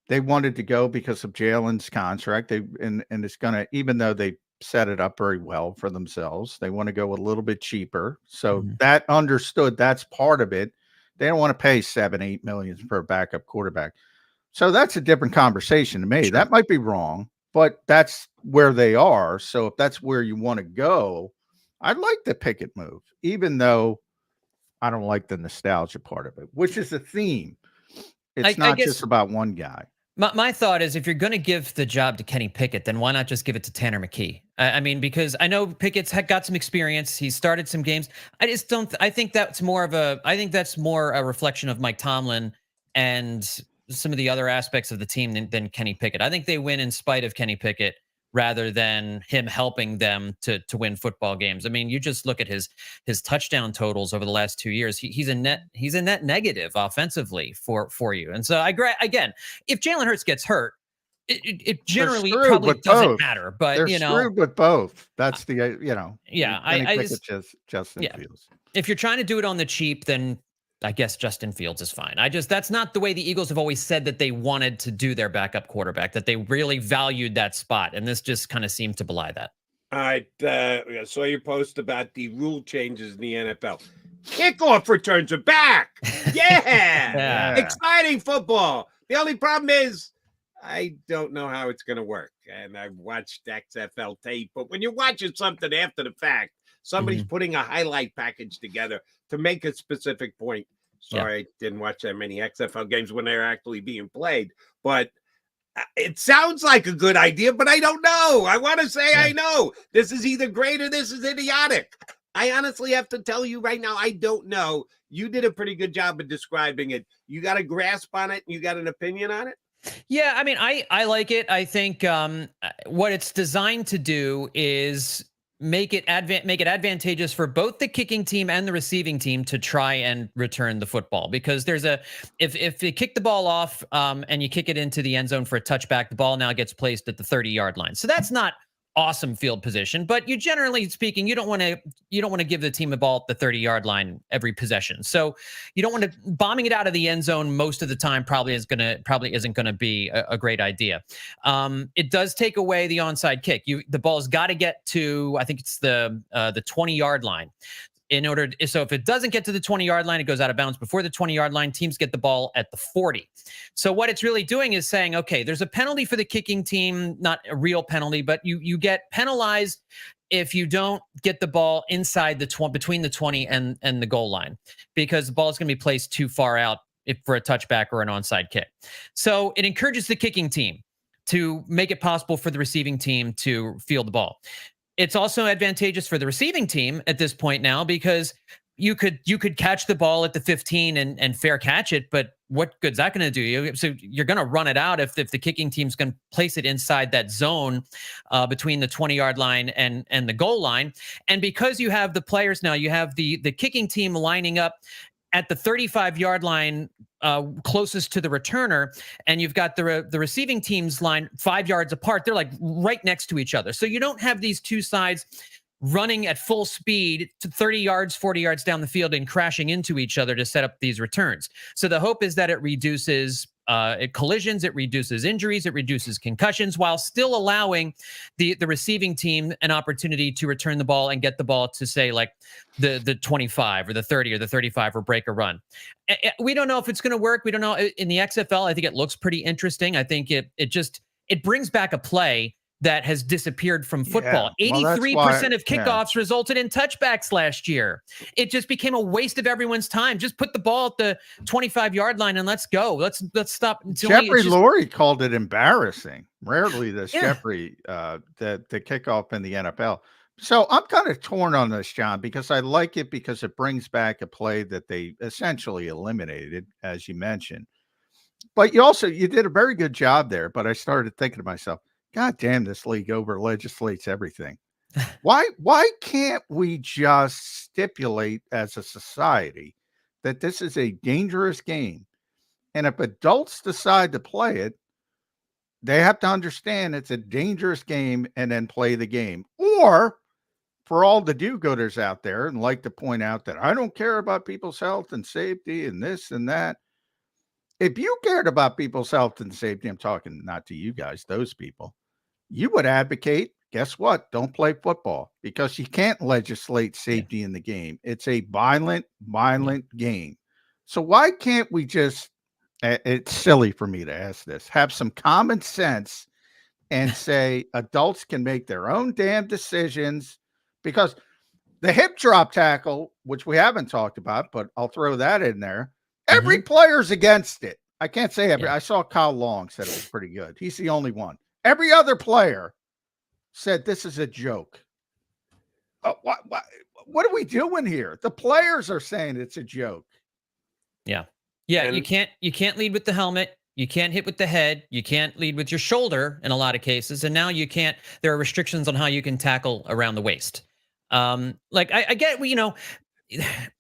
They wanted to go because of Jalen's contract. And it's gonna, even though they set it up very well for themselves, they want to go a little bit cheaper. So that understood, that's part of it. They don't want to pay $7-8 million for a backup quarterback. So that's a different conversation to me. Sure. That might be wrong, but that's where they are. So if that's where you want to go, I'd like the Pickett move, even though I don't like the nostalgia part of it, which is a theme. It's not just about one guy. My thought is, if you're going to give the job to Kenny Pickett, then why not just give it to Tanner McKee? I mean, because I know Pickett's got some experience. He's started some games. I just don't. I think that's more a reflection of Mike Tomlin and some of the other aspects of the team than Kenny Pickett. I think they win in spite of Kenny Pickett rather than him helping them to win football games. I mean, you just look at his touchdown totals over the last 2 years. He's a net negative offensively for you. And so again, if Jalen Hurts gets hurt, it generally probably doesn't matter. But they're screwed with both. That's the Justin Fields. If you're trying to do it on the cheap, then I guess Justin Fields is fine. that's not the way the Eagles have always said that they wanted to do their backup quarterback, that they really valued that spot. And this just kind of seemed to belie that. All right. I saw your post about the rule changes in the NFL. Kickoff returns are back. Yeah. Exciting football. The only problem is I don't know how it's going to work. And I've watched XFL tape, but when you're watching something after the fact, somebody's putting a highlight package together to make a specific point. Sorry, I didn't watch that many XFL games when they're actually being played, but it sounds like a good idea, but I don't know. I want to say I know. This is either great or this is idiotic. I honestly have to tell you right now, I don't know. You did a pretty good job of describing it. You got a grasp on it? And you got an opinion on it? Yeah, I mean, I like it. I think what it's designed to do is make it advantageous for both the kicking team and the receiving team to try and return the football, because there's if you kick the ball off and you kick it into the end zone for a touchback, the ball now gets placed at the 30-yard line. So that's not awesome field position, but you generally speaking, you don't want to give the team the ball at the 30-yard line every possession. So you don't want to bombing it out of the end zone most of the time. Probably isn't going to be a great idea. It does take away the onside kick. The ball's got to get to, I think it's the 20-yard line. So if it doesn't get to the 20-yard line, it goes out of bounds before the 20-yard line. Teams get the ball at the 40. So what it's really doing is saying, okay, there's a penalty for the kicking team, not a real penalty, but you get penalized if you don't get the ball inside between the 20 and the goal line, because the ball is going to be placed too far out for a touchback or an onside kick. So it encourages the kicking team to make it possible for the receiving team to field the ball. It's also advantageous for the receiving team at this point now, because you could catch the ball at the 15 and fair catch it, but what good's that going to do you? So you're going to run it out if the kicking team's going to place it inside that zone between the 20-yard line and the goal line. And because you have the players now, you have the kicking team lining up at the 35-yard line closest to the returner, and you've got the receiving team's line 5 yards apart. They're like right next to each other. So you don't have these two sides running at full speed to 30 yards, 40 yards down the field and crashing into each other to set up these returns. So the hope is that it reduces collisions, it reduces injuries, it reduces concussions, while still allowing the receiving team an opportunity to return the ball and get the ball to, say, like the 25 or the 30 or the 35 or break a run. We don't know if it's going to work. We don't know. In the XFL, I think it looks pretty interesting. I think it brings back a play that has disappeared from football. Yeah. Well, 83% of kickoffs resulted in touchbacks last year. It just became a waste of everyone's time. Just put the ball at the 25-yard line and let's go. Let's stop. Jeffrey Lurie called it embarrassing. Rarely does Jeffrey the kickoff in the NFL. So I'm kind of torn on this, John, because I like it because it brings back a play that they essentially eliminated, as you mentioned. But you did a very good job there. But I started thinking to myself, God damn, this league over legislates everything. Why can't we just stipulate as a society that this is a dangerous game? And if adults decide to play it, they have to understand it's a dangerous game and then play the game. Or for all the do-gooders out there and like to point out that I don't care about people's health and safety and this and that. If you cared about people's health and safety, I'm talking not to you guys, those people, you would advocate, guess what? Don't play football because you can't legislate safety in the game. It's a violent game. So why can't we just, it's silly for me to ask this, have some common sense and say adults can make their own damn decisions? Because the hip drop tackle, which we haven't talked about, but I'll throw that in there. Every player's against it. I can't say every. I saw Kyle Long said it was pretty good. He's the only one. Every other player said this is a joke. What are we doing here? The players are saying it's a joke. Yeah. And you can't lead with the helmet. You can't hit with the head. You can't lead with your shoulder in a lot of cases. And now you can't. There are restrictions on how you can tackle around the waist. I get,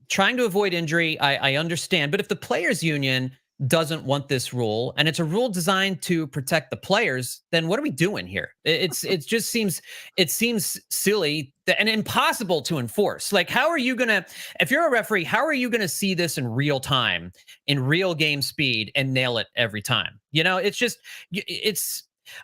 trying to avoid injury, I understand. But if the players union doesn't want this rule and it's a rule designed to protect the players, then what are we doing here? It just seems silly and impossible to enforce. Like, how are you gonna, if you're a referee, how are you gonna see this in real time, in real game speed, and nail it every time?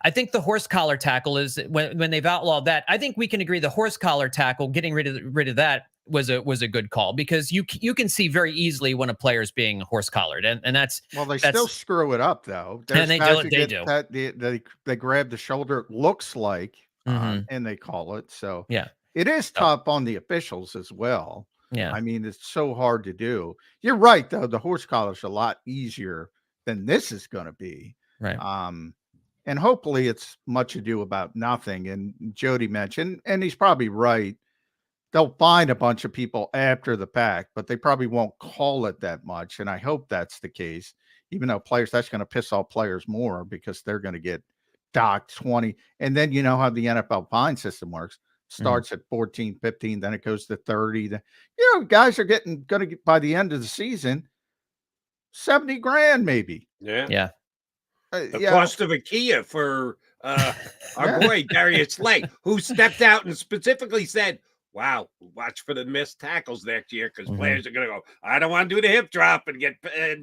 I think the horse collar tackle is when they've outlawed that. I think we can agree the horse collar tackle, getting rid of that was a good call, because you can see very easily when a player's being horse collared, and that's still screw it up though. And they do. They grab the shoulder. It looks like, and they call it. So yeah, it is tough on the officials as well. Yeah, I mean, it's so hard to do. You're right though. The horse collar's a lot easier than this is going to be. Right. And hopefully it's much ado about nothing. And Jody mentioned, and he's probably right, they'll find a bunch of people after the fact, but they probably won't call it that much. And I hope that's the case, even though that's going to piss off players more because they're going to get docked 20. And then you know how the NFL fine system works. Starts at 14, 15, then it goes to 30. Guys are going to get by the end of the season, 70 grand maybe. Yeah. The cost of a Kia for our boy Darius Slay, who stepped out and specifically said, wow, watch for the missed tackles next year because players are going to go, I don't want to do the hip drop and get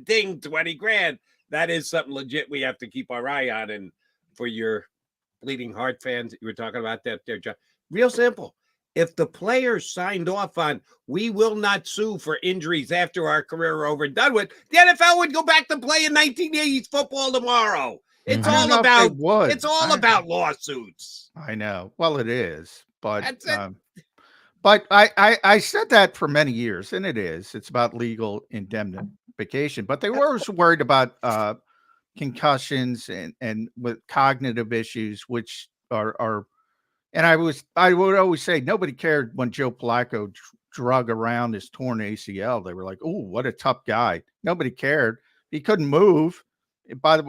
dinged 20 grand. That is something legit we have to keep our eye on. And for your bleeding heart fans that you were talking about that there, John, real simple. If the players signed off on, we will not sue for injuries after our career are over and done with, the NFL would go back to playing 1980s football tomorrow. It's all about lawsuits. I know. Well, it is, but but I said that for many years, and it is. It's about legal indemnification. But they were worried about concussions and with cognitive issues, which are. And I would always say nobody cared when Joe Flacco drug around his torn ACL. They were like, "Oh, what a tough guy." Nobody cared. He couldn't move,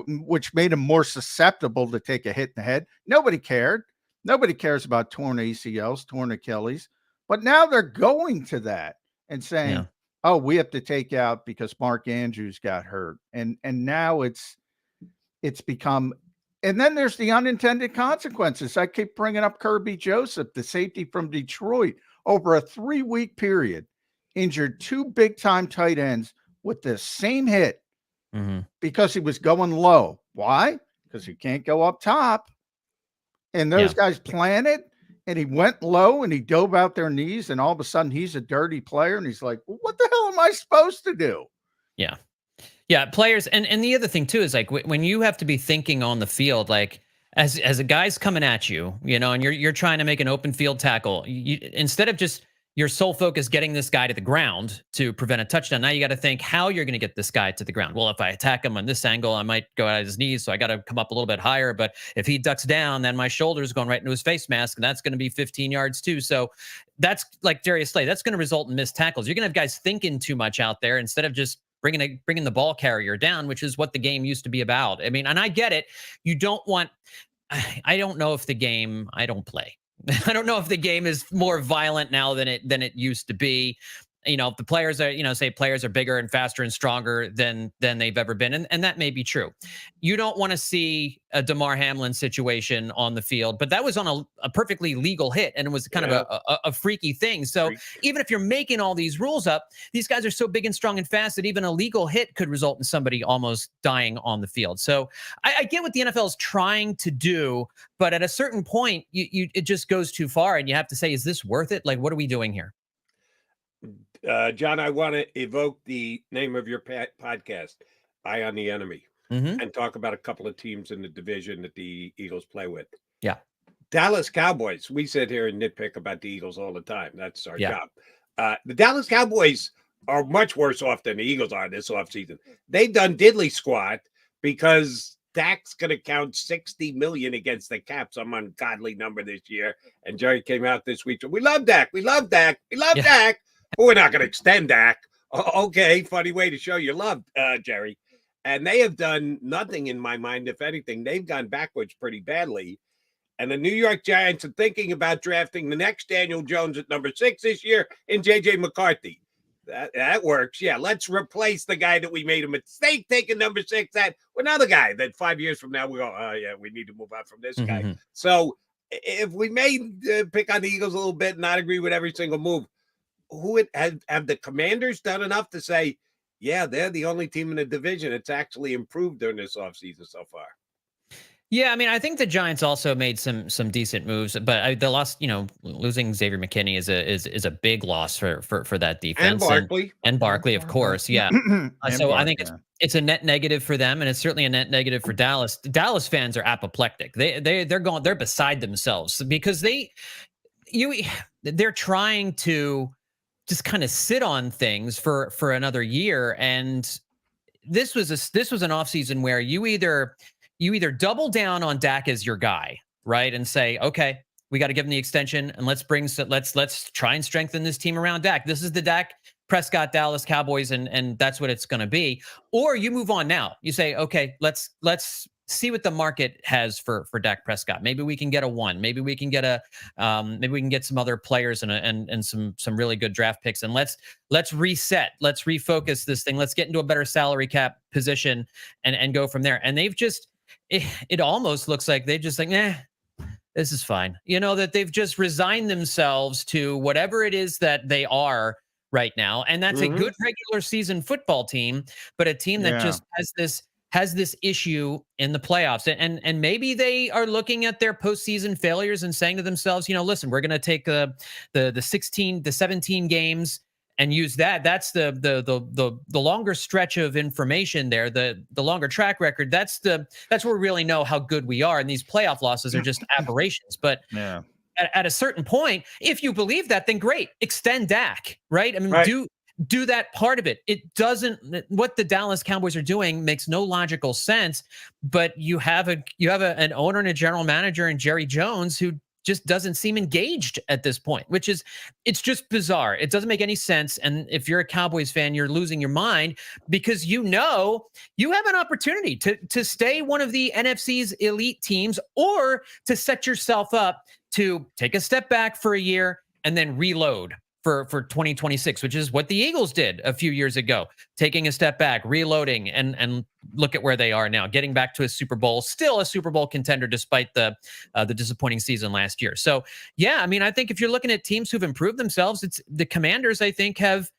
which made him more susceptible to take a hit in the head. Nobody cared. Nobody cares about torn ACLs, torn Achilles. But now they're going to that and saying, "Oh, we have to take out because Mark Andrews got hurt," and now it's become. And then there's the unintended consequences. I keep bringing up Kirby Joseph, the safety from Detroit, over a 3-week period, injured 2 big-time tight ends with the same hit. because he was going low. Why? Because you can't go up top. And those guys planted, and he went low, and he dove out their knees, and all of a sudden he's a dirty player, and he's like, well, what the hell am I supposed to do? Yeah. Yeah, players, and the other thing too is like when you have to be thinking on the field, like as a guy's coming at you, you know, and you're trying to make an open field tackle, instead of just your sole focus getting this guy to the ground to prevent a touchdown, now you got to think how you're going to get this guy to the ground. Well, if I attack him on this angle, I might go out of his knees, so I got to come up a little bit higher. But if he ducks down, then my shoulder's going right into his face mask, and that's going to be 15 yards too. So that's like Darius Slay. That's going to result in missed tackles. You're going to have guys thinking too much out there instead of just bringing the ball carrier down, which is what the game used to be about. I mean, and I get it. You don't want, I don't know if the game, I don't play. I don't know if the game is more violent now than it used to be. You know, if the players are, you know, say players are bigger and faster and stronger than they've ever been. And that may be true. You don't want to see a DeMar Hamlin situation on the field, but that was on a perfectly legal hit. And it was kind of a freaky thing. So even if you're making all these rules up, these guys are so big and strong and fast that even a legal hit could result in somebody almost dying on the field. So I get what the NFL is trying to do, but at a certain point, it just goes too far. And you have to say, is this worth it? Like, what are we doing here? John, I want to evoke the name of your podcast, Eye on the Enemy, and talk about a couple of teams in the division that the Eagles play with. Yeah. Dallas Cowboys. We sit here and nitpick about the Eagles all the time. That's our job. The Dallas Cowboys are much worse off than the Eagles are this offseason. They've done diddly squat because Dak's going to count $60 million against the cap, some ungodly number this year. And Jerry came out this week. We love Dak. We love Dak. We love Dak. But we're not going to extend Dak. Okay, funny way to show your love, Jerry. And they have done nothing in my mind. If anything, they've gone backwards pretty badly. And the New York Giants are thinking about drafting the next Daniel Jones at number 6 this year in J.J. McCarthy. That works. Yeah, let's replace the guy that we made a mistake taking number 6 at another guy that 5 years from now we go, oh, yeah, we need to move on from this guy. So if we may pick on the Eagles a little bit and not agree with every single move, have the Commanders done enough to say, yeah, they're the only team in the division that's actually improved during this offseason so far? Yeah, I mean, I think the Giants also made some decent moves, but the loss, you know, losing Xavier McKinney is a big loss for that defense. And Barkley, of course, yeah. So I think it's a net negative for them, and it's certainly a net negative for Dallas. Dallas fans are apoplectic. They're beside themselves because they're trying to just kind of sit on things for another year, and this was an offseason where you either double down on Dak as your guy, right, and say, okay, we got to give him the extension, and let's try and strengthen this team around Dak. This is the Dak Prescott Dallas Cowboys, and that's what it's going to be. Or you move on now. You say, okay, let's see what the market has for Dak Prescott. Maybe we can get a 1. Maybe we can get some other players and some really good draft picks. And let's reset. Let's refocus this thing. Let's get into a better salary cap position and go from there. And they've just it almost looks like they just like, nah, this is fine. You know, that they've just resigned themselves to whatever it is that they are right now. And that's a good regular season football team, but a team that just has this issue in the playoffs. And maybe they are looking at their postseason failures and saying to themselves, you know, listen, we're going to take the 17 games and use that. That's the longer stretch of information there, the longer track record. That's where we really know how good we are. And these playoff losses are just aberrations. But at a certain point, if you believe that, then great, extend Dak, right? I mean, do that part of it. It doesn't, what the Dallas Cowboys are doing makes no logical sense, but you have an owner and a general manager in Jerry Jones who just doesn't seem engaged at this point, it's just bizarre. It doesn't make any sense. And if you're a Cowboys fan, you're losing your mind because you know you have an opportunity to stay one of the NFC's elite teams or to set yourself up to take a step back for a year and then reload for 2026, which is what the Eagles did a few years ago, taking a step back, reloading, and look at where they are now, getting back to a Super Bowl, still a Super Bowl contender despite the disappointing season last year. So yeah, I mean, I think if you're looking at teams who've improved themselves, it's the Commanders. I think have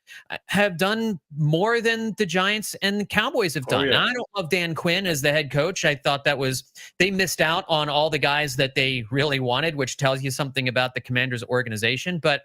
done more than the Giants and the Cowboys have done. Yeah. Now, I don't love Dan Quinn as the head coach. I thought they missed out on all the guys that they really wanted, which tells you something about the Commanders organization. But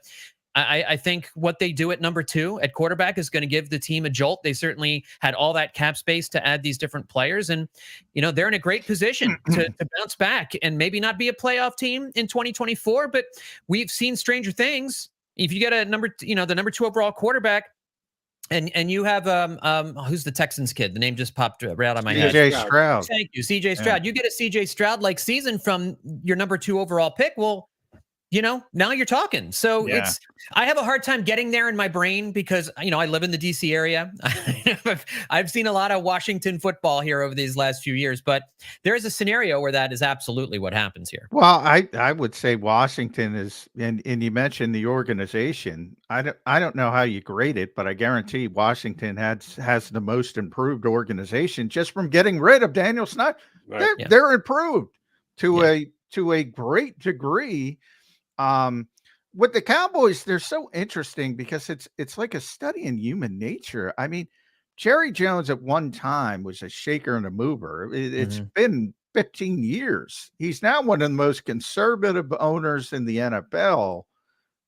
I think what they do at number 2 at quarterback is going to give the team a jolt. They certainly had all that cap space to add these different players. And, they're in a great position to bounce back and maybe not be a playoff team in 2024. But we've seen stranger things. If you get a the number 2 overall quarterback, and you have who's the Texans kid? The name just popped right out of my head. CJ Stroud. Thank you, CJ Stroud. You get a CJ Stroud like season from your number 2 overall pick. Well, now you're talking. So I have a hard time getting there in my brain because, I live in the DC area. I've seen a lot of Washington football here over these last few years, but there is a scenario where that is absolutely what happens here. Well, I would say Washington is, and you mentioned the organization. I don't know how you grade it, but I guarantee Washington has the most improved organization just from getting rid of Daniel Snyder. Right. They're improved to a great degree. With the Cowboys, they're so interesting because it's like a study in human nature. I mean, Jerry Jones at one time was a shaker and a mover. It's been 15 years. He's now one of the most conservative owners in the NFL.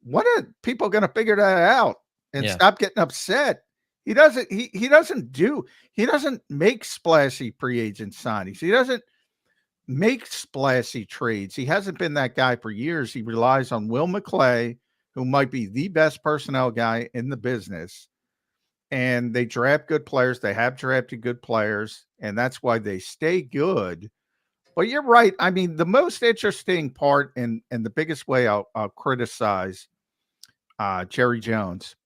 When are people going to figure that out and stop getting upset? He doesn't make splashy free agent signings. He doesn't make splashy trades. He hasn't been that guy for years. He relies on Will McClay, who might be the best personnel guy in the business. And they draft good players. They have drafted good players, and that's why they stay good. But you're right. I mean, the most interesting part and the biggest way I'll criticize Jerry Jones,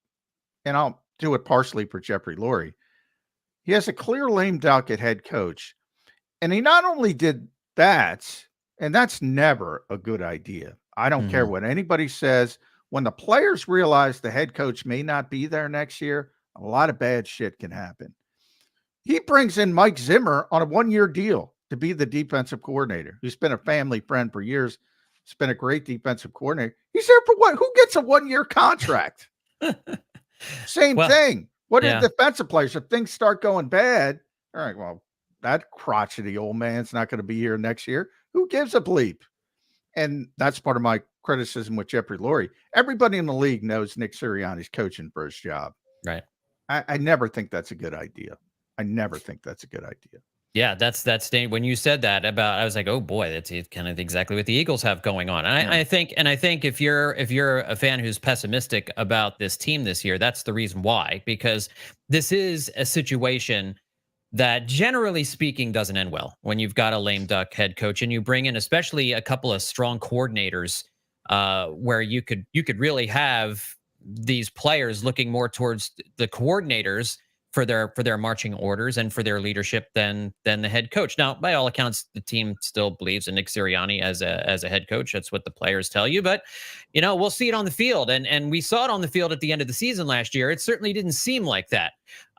and I'll do it partially for Jeffrey Lurie. He has a clear lame duck at head coach. And he not only did that, and that's never a good idea. I don't care what anybody says. When the players realize the head coach may not be there next year, a lot of bad shit can happen. He brings in Mike Zimmer on a 1-year deal to be the defensive coordinator, who's been a family friend for years. It's been a great defensive coordinator. He's there for what? Who gets a 1-year contract? Same thing. What are defensive players? If things start going bad, all right, well, that crotchety old man's not going to be here next year. Who gives a bleep? And that's part of my criticism with Jeffrey Lurie. Everybody in the league knows Nick Sirianni's coaching for his job. Right. I never think that's a good idea. I never think that's a good idea. Yeah, that's when you said that about, I was like, oh boy, that's kind of exactly what the Eagles have going on. And I think if you're a fan who's pessimistic about this team this year, that's the reason why, because this is a situation that generally speaking doesn't end well when you've got a lame duck head coach and you bring in especially a couple of strong coordinators where you could really have these players looking more towards the coordinators for their marching orders and for their leadership than the head coach. Now, by all accounts, the team still believes in Nick Sirianni as a head coach. That's what the players tell you. But we'll see it on the field, and we saw it on the field at the end of the season last year. It certainly didn't seem like that.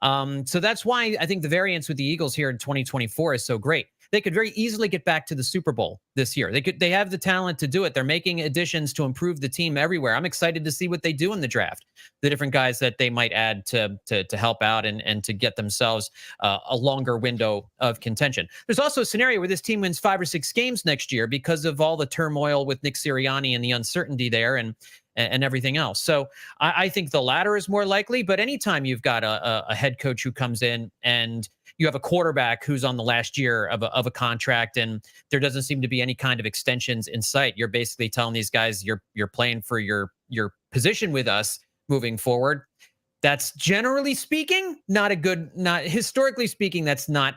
So that's why I think the variance with the Eagles here in 2024 is so great. They could very easily get back to the Super Bowl this year. They have the talent to do it. They're making additions to improve the team everywhere. I'm excited to see what they do in the draft, the different guys that they might add to help out and to get themselves a longer window of contention. There's also a scenario where this team wins 5 or 6 games next year because of all the turmoil with Nick Sirianni and the uncertainty there and everything else. So I think the latter is more likely, but anytime you've got a head coach who comes in and you have a quarterback who's on the last year of a contract and there doesn't seem to be any kind of extensions in sight, you're basically telling these guys you're playing for your position with us moving forward. That's generally speaking not historically speaking, that's not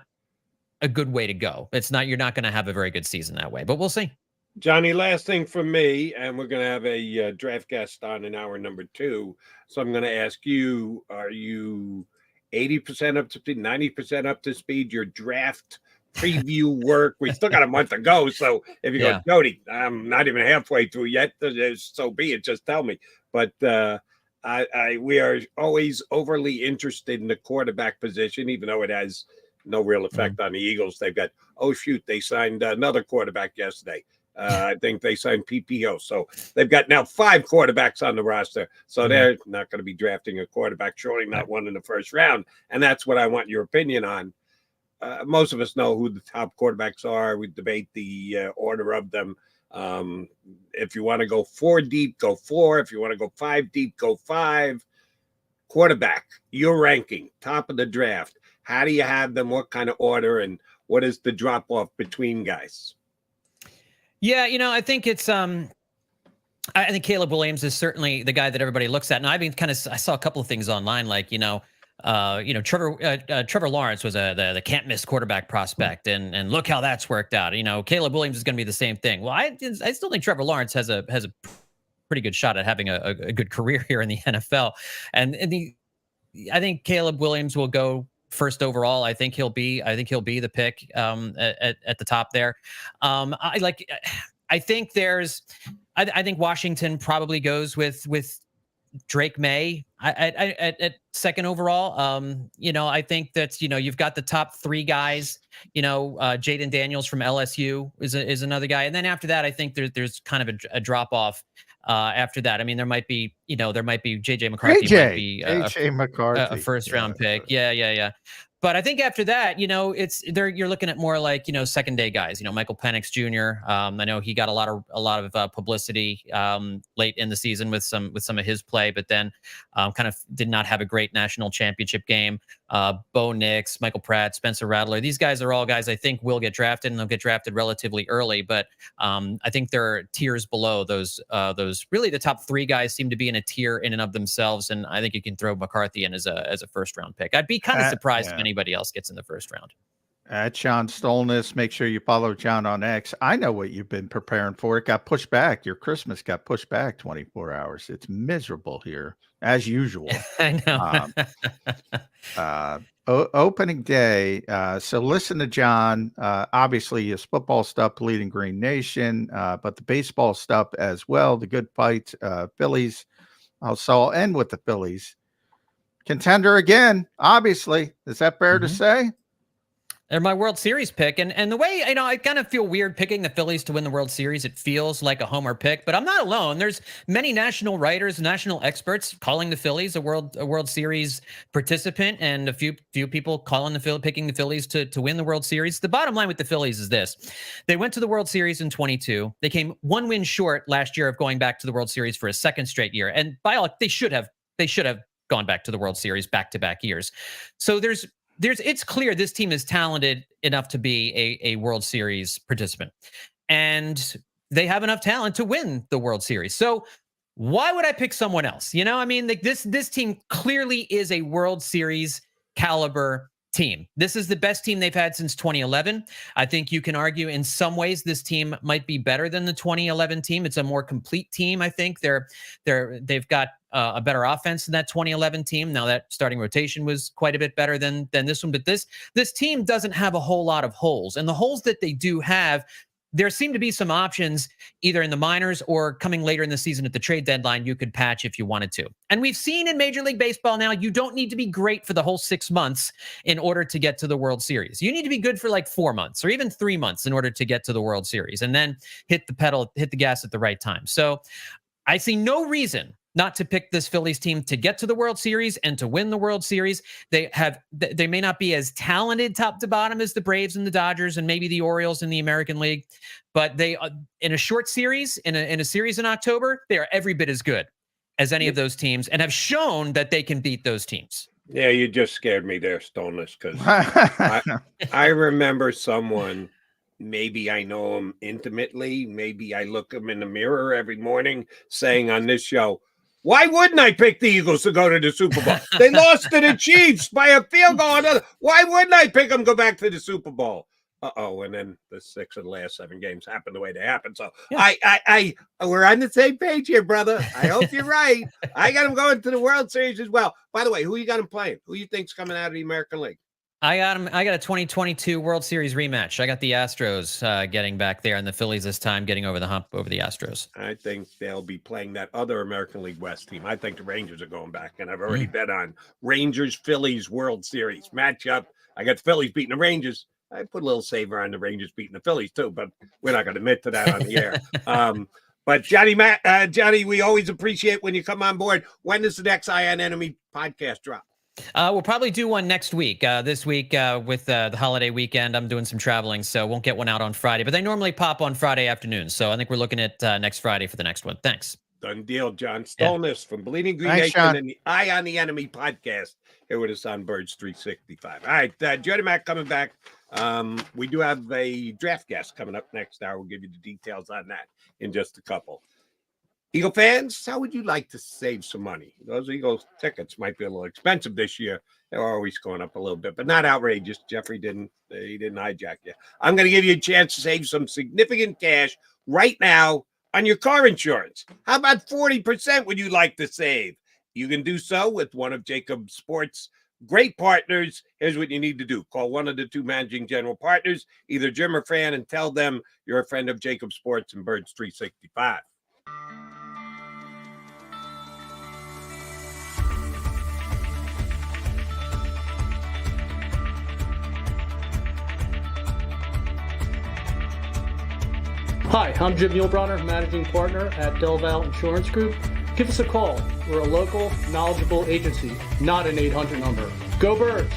a good way to go. You're not going to have a very good season that way, but we'll see. Johnny, last thing from me, and we're going to have a draft guest on in hour number 2. So I'm going to ask you, are you 80% up to speed, 90% up to speed? Your draft preview work. We still got a month to go. So if you go, Jody, I'm not even halfway through yet, so be it. Just tell me. But We are always overly interested in the quarterback position, even though it has no real effect on the Eagles. They've got, oh shoot, they signed another quarterback yesterday. I think they signed PPO. So they've got now 5 quarterbacks on the roster. So they're not going to be drafting a quarterback, surely not one in the first round. And that's what I want your opinion on. Most of us know who the top quarterbacks are. We debate the order of them. If you want to go 4 deep, go 4. If you want to go 5 deep, go 5. Quarterback, your ranking, top of the draft. How do you have them? What kind of order? And what is the drop off between guys? Yeah, I think it's I think Caleb Williams is certainly the guy that everybody looks at. And I saw a couple of things online, like Trevor Lawrence was the can't miss quarterback prospect, and look how that's worked out. Caleb Williams is going to be the same thing. Well, I still think Trevor Lawrence has a pretty good shot at having a good career here in the NFL, and I think Caleb Williams will go first overall. I think he'll be the pick at the top there. I think Washington probably goes with Drake May at second overall. I think that you've got the top 3 guys. Jaden Daniels from LSU is another guy, and then after that, I think there's kind of a drop off. After that, I mean, there might be JJ McCarthy might be a first round pick. Yeah. But I think after that, you're looking at more like, second day guys, Michael Penix Jr. I know he got a lot of publicity late in the season with some of his play, but then kind of did not have a great national championship game. Bo Nix, Michael Pratt, Spencer Rattler. These guys are all guys I think will get drafted, and they'll get drafted relatively early. But I think there are tiers below those. Really, the top 3 guys seem to be in a tier in and of themselves, and I think you can throw McCarthy in as a first round pick. I'd be kind of surprised if anybody else gets in the first round. At John Stolness, make sure you follow John on X. I know what you've been preparing for. It got pushed back. Your Christmas got pushed back 24 hours. It's miserable here, as usual. I know. Opening day. So listen to John. Obviously, his football stuff, Bleeding Green Nation, but the baseball stuff as well. The good fight, Phillies. So I'll end with the Phillies. Contender again, obviously. Is that fair to say? They're my World Series pick. And the way, I kind of feel weird picking the Phillies to win the World Series. It feels like a homer pick, but I'm not alone. There's many national writers, national experts calling the Phillies a World Series participant, and a few people picking the Phillies to win the World Series. The bottom line with the Phillies is this. They went to the World Series in 22. They came 1 win short last year of going back to the World Series for a second straight year. And they should have gone back to the World Series back-to-back years. So it's clear this team is talented enough to be a World Series participant, and they have enough talent to win the World Series. So why would I pick someone else? This team clearly is a World Series caliber team. This is the best team they've had since 2011. I think you can argue in some ways this team might be better than the 2011 team. It's a more complete team. I think they've got a better offense than that 2011 team. Now that starting rotation was quite a bit better than this one, but this team doesn't have a whole lot of holes, and the holes that they do have, there seem to be some options either in the minors or coming later in the season at the trade deadline you could patch if you wanted to. And we've seen in Major League Baseball now, you don't need to be great for the whole 6 months in order to get to the World Series. You need to be good for like 4 months or even 3 months in order to get to the World Series, and then hit the gas at the right time. So I see no reason not to pick this Phillies team to get to the World Series and to win the World Series. They may not be as talented top to bottom as the Braves and the Dodgers and maybe the Orioles in the American League, but they in a short series, in a series in October, they are every bit as good as any of those teams and have shown that they can beat those teams. Yeah, you just scared me there, Stoneless, because I remember someone, maybe I know him intimately, maybe I look him in the mirror every morning, saying on this show, why wouldn't I pick the Eagles to go to the Super Bowl? They lost to the Chiefs by a field goal. Why wouldn't I pick them to go back to the Super Bowl? And then the 6 of the last 7 games happened the way they happened. So yeah. We're on the same page here, brother. I hope you're right. I got them going to the World Series as well. By the way, who you got them playing? Who you think's coming out of the American League? I got a 2022 World Series rematch. I got the Astros getting back there, and the Phillies this time getting over the hump over the Astros. I think they'll be playing that other American League West team. I think the Rangers are going back, and I've already bet on Rangers-Phillies World Series matchup. I got the Phillies beating the Rangers. I put a little saver on the Rangers beating the Phillies too, but we're not going to admit to that on the air. But Johnny, we always appreciate when you come on board. When does the next Eye on Enemy podcast drop? We'll probably do one next week. This week with the holiday weekend, I'm doing some traveling, so won't get one out on Friday. But they normally pop on Friday afternoons, so I think we're looking at next Friday for the next one. Thanks. Done deal, John Stolness from Bleeding Green Thanks, Nation John. and the Eye on the Enemy podcast here with us on Birds 365. All right, Jody Mac coming back. We do have a draft guest coming up next hour. We'll give you the details on that in just a couple. Eagle fans, how would you like to save some money? Those Eagles tickets might be a little expensive this year. They're always going up a little bit, but not outrageous. Jeffrey didn't hijack you. I'm going to give you a chance to save some significant cash right now on your car insurance. How about 40% would you like to save? You can do so with one of JAKIB Sports' great partners. Here's what you need to do. Call one of the two managing general partners, either Jim or Fran, and tell them you're a friend of JAKIB Sports and Birds 365. Hi, I'm Jim Muehlbronner, Managing Partner at Del Val Insurance Group. Give us a call. We're a local, knowledgeable agency, not an 800 number. Go Birds!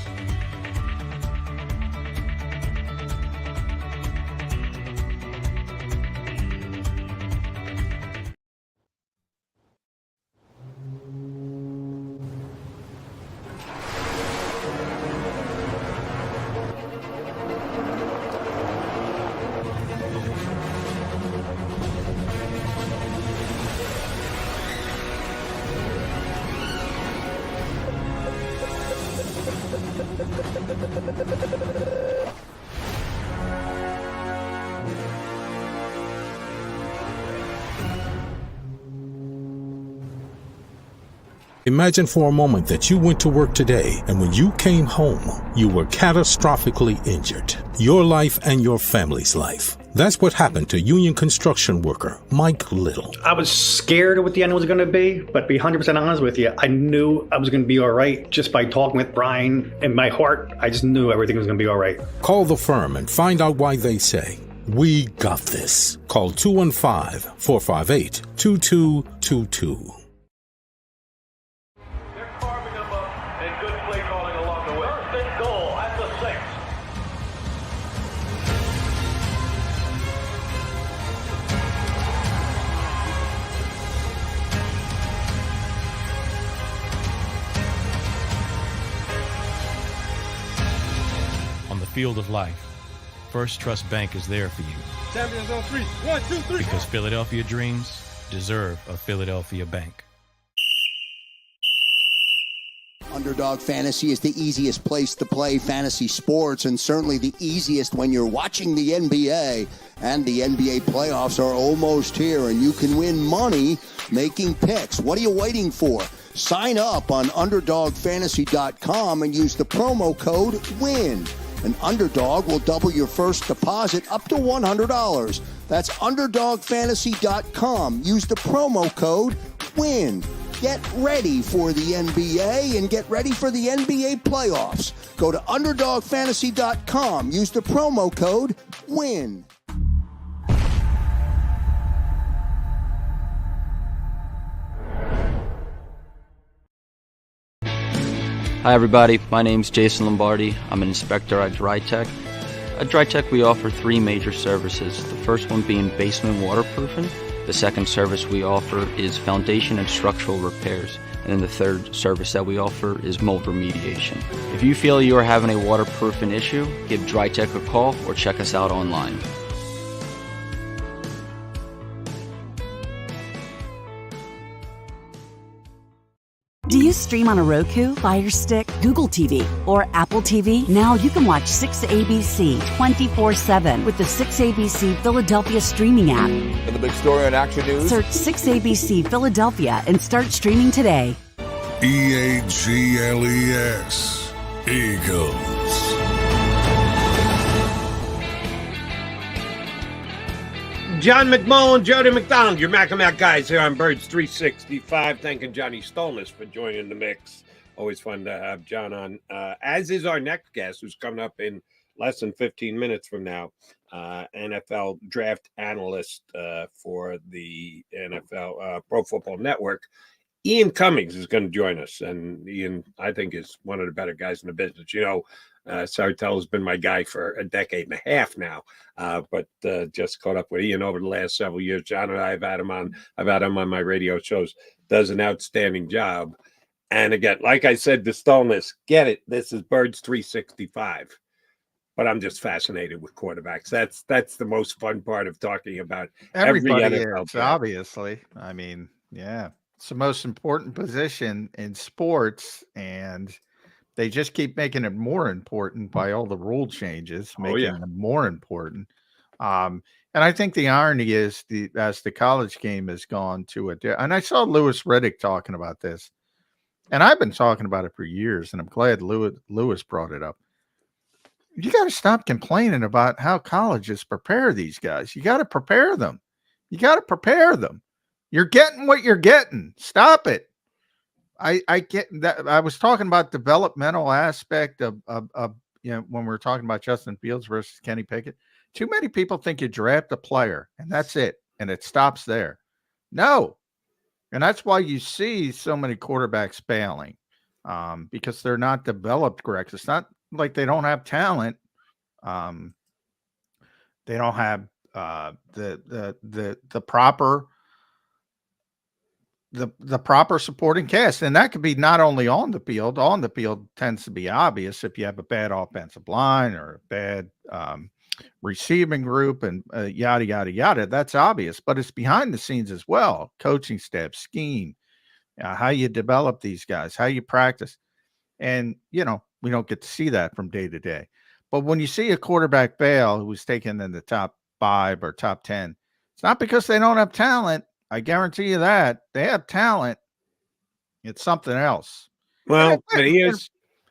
Imagine for a moment that you went to work today, and when you came home, you were catastrophically injured. Your life and your family's life. That's what happened to union construction worker Mike Little. I was scared of what the end was going to be, but to be 100% honest with you, I knew I was going to be all right just by talking with Brian. In my heart, I just knew everything was going to be all right. Call the firm and find out why they say, "We got this." Call 215-458-2222. Field of life, First Trust Bank is there for you. Champions on three. 1, 2, 3. Because Philadelphia dreams deserve a Philadelphia bank. Underdog Fantasy is the easiest place to play fantasy sports, and certainly the easiest when you're watching the NBA. And the NBA playoffs are almost here, and you can win money making picks. What are you waiting for? Sign up on UnderdogFantasy.com and use the promo code WIN. An Underdog will double your first deposit up to $100. That's UnderdogFantasy.com. Use the promo code WIN. Get ready for the NBA and get ready for the NBA playoffs. Go to UnderdogFantasy.com. Use the promo code WIN. Hi everybody, my name's Jason Lombardi. I'm an inspector at DryTech. At DryTech we offer three major services, the first one being basement waterproofing. The second service we offer is foundation and structural repairs. And then the third service that we offer is mold remediation. If you feel you are having a waterproofing issue, give DryTech a call or check us out online. Do you stream on a Roku, Fire Stick, Google TV, or Apple TV? Now you can watch 6ABC 24/7 with the 6ABC Philadelphia streaming app. For the big story on Action News, Search 6ABC Philadelphia and start streaming today. EAGLES. Eagles. John McMullen, Jody McDonald, your Mac and Mac guys here on Birds 365. Thanking Johnny Stolnis for joining the mix. Always fun to have John on, as is our next guest, who's coming up in less than 15 minutes from now, NFL draft analyst for the NFL Pro Football Network. Ian Cummings is going to join us, and Ian, I think, is one of the better guys in the business. You know, Sartell has been my guy for a decade and a half now, but just caught up with Ian over the last several years. John and I have had him on. I've had him on my radio shows. Does an outstanding job. And again, like I said, the Stolnis, get it. This is Birds 365. But I'm just fascinated with quarterbacks. That's the most fun part of talking about everybody every NFL is, obviously. I mean, yeah. It's the most important position in sports, and they just keep making it more important by all the rule changes, making them more important. And I think the irony is, as the college game has gone to and I saw Louis Riddick talking about this, and I've been talking about it for years, and I'm glad Louis brought it up. You got to stop complaining about how colleges prepare these guys. You got to prepare them. You got to prepare them. You're getting what you're getting. Stop it. I get that. I was talking about developmental aspect of you know, when we were talking about Justin Fields versus Kenny Pickett. Too many people think you draft a player and that's it, and it stops there. No. And that's why you see so many quarterbacks failing, because they're not developed correct. It's not like they don't have talent. They don't have the proper supporting cast, and that could be not only on the field. On the field tends to be obvious if you have a bad offensive line or a bad receiving group and yada yada yada. That's obvious, but it's behind the scenes as well. Coaching staff, scheme, how you develop these guys, how you practice, and you know, we don't get to see that from day to day. But when you see a quarterback fail who was taken in the top 5 or top 10, it's not because they don't have talent. I guarantee you that they have talent. It's something else. Well, but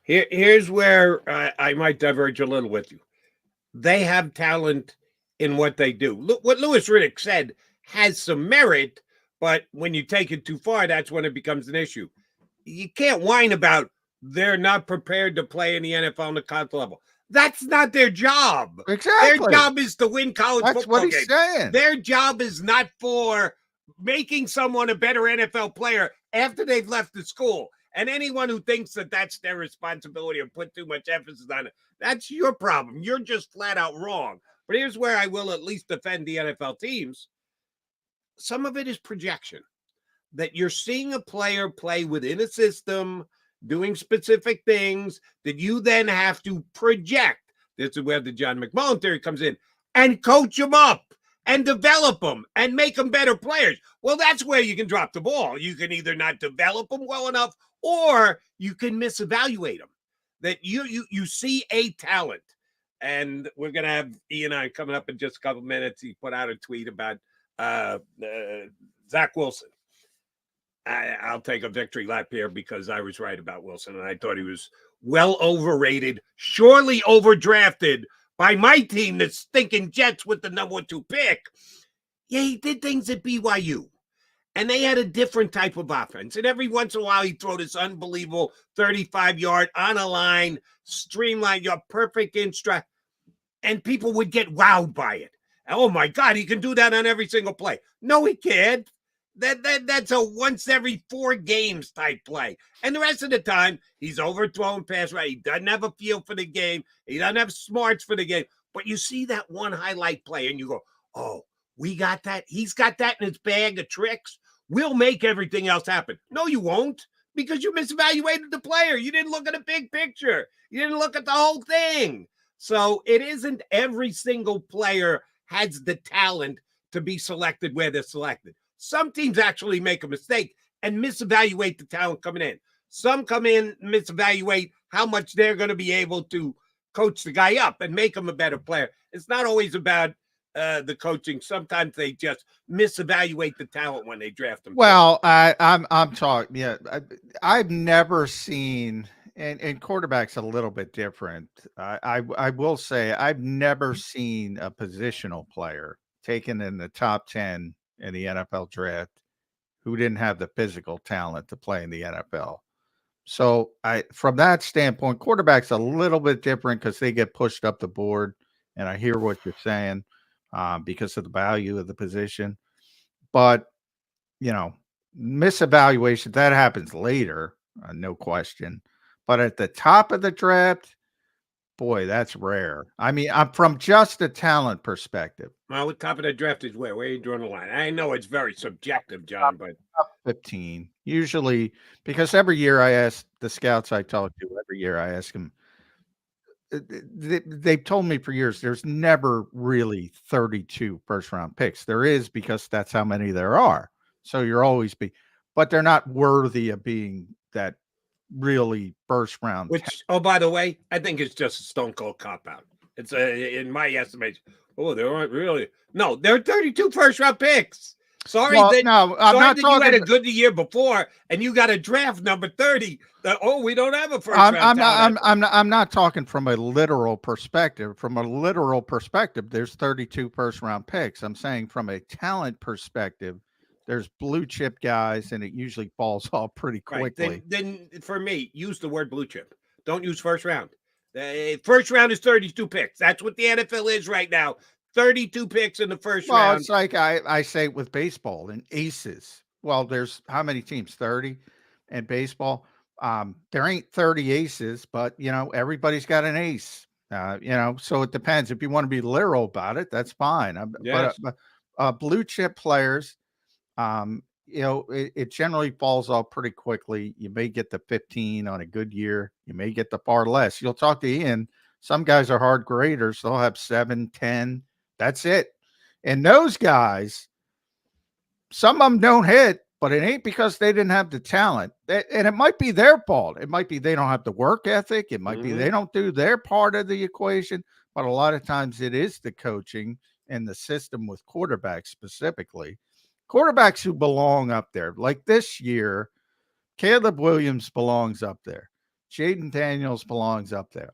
here's where I might diverge a little with you. They have talent in what they do. Look, what Louis Riddick said has some merit, but when you take it too far, that's when it becomes an issue. You can't whine about they're not prepared to play in the NFL on the college level. That's not their job. Exactly. Their job is to win college That's football what he's games. saying. Their job is not for making someone a better NFL player after they've left the school. And anyone who thinks that that's their responsibility or put too much emphasis on it, that's your problem. You're just flat out wrong. But here's where I will at least defend the NFL teams. Some of it is projection. That you're seeing a player play within a system, doing specific things that you then have to project. This is where the John McMullen theory comes in, and coach them up and develop them and make them better players. Well, that's where you can drop the ball. You can either not develop them well enough, or you can misevaluate them. That you see a talent. And we're going to have Ian and I coming up in just a couple minutes. He put out a tweet about Zach Wilson. I'll take a victory lap here because I was right about Wilson, and I thought he was well overrated, surely overdrafted by my team, the stinking Jets with the number 2 pick. Yeah, he did things at BYU, and they had a different type of offense. And every once in a while, he'd throw this unbelievable 35-yard on a line, streamline, your perfect in stride, and people would get wowed by it. Oh, my God, he can do that on every single play. No, he can't. That's a once every 4 games type play. And the rest of the time, he's overthrowing pass right. He doesn't have a feel for the game. He doesn't have smarts for the game. But you see that one highlight play and you go, oh, we got that. He's got that in his bag of tricks. We'll make everything else happen. No, you won't, because you misevaluated the player. You didn't look at the big picture. You didn't look at the whole thing. So it isn't every single player has the talent to be selected where they're selected. Some teams actually make a mistake and misevaluate the talent coming in. Some come in, misevaluate how much they're going to be able to coach the guy up and make him a better player. It's not always about the coaching. Sometimes they just misevaluate the talent when they draft them. Well, I'm talking. Yeah, I've never seen, and quarterback's a little bit different. I will say I've never seen a positional player taken in the top 10 in the NFL draft who didn't have the physical talent to play in the NFL. So from that standpoint, quarterback's a little bit different because they get pushed up the board. And I hear what you're saying because of the value of the position. But, misevaluation, that happens later, no question. But at the top of the draft, boy, that's rare. I mean, I'm from just a talent perspective. Well, the top of the draft is where are you drawing the line? I know it's very subjective, John, but 15 usually, because every year I ask the scouts I talk to, every year I ask them, they've told me for years there's never really 32 first round picks. There is because that's how many there are. So you're always but they're not worthy of being that really first round. Which, oh, by the way, I think it's just a stone cold cop out. It's in my estimation. Oh, there aren't really. No, there are 32 first round picks. Sorry, well, no, I'm not talking. You had a good year before, and you got a draft number 30. We don't have a first round. I'm not talking from a literal perspective. From a literal perspective, there's 32 first round picks. I'm saying from a talent perspective, there's blue chip guys, and it usually falls off pretty quickly. Right. Then for me, use the word blue chip. Don't use first round. First round is 32 picks. That's what the NFL is right now. 32 picks in the first round. Well, it's like I say with baseball and aces. Well, there's how many teams? 30 in baseball. There ain't 30 aces, but everybody's got an ace. So it depends. If you want to be literal about it, that's fine. Yes. But blue chip players, it generally falls off pretty quickly. You may get the 15 on a good year. You may get the far less. You'll talk to Ian. Some guys are hard graders. They'll have 7, 10. That's it. And those guys, some of them don't hit, but it ain't because they didn't have the talent. And it might be their fault. It might be they don't have the work ethic. It might be they don't do their part of the equation. But a lot of times it is the coaching and the system with quarterbacks specifically. Quarterbacks who belong up there. Like this year, Caleb Williams belongs up there. Jaden Daniels belongs up there.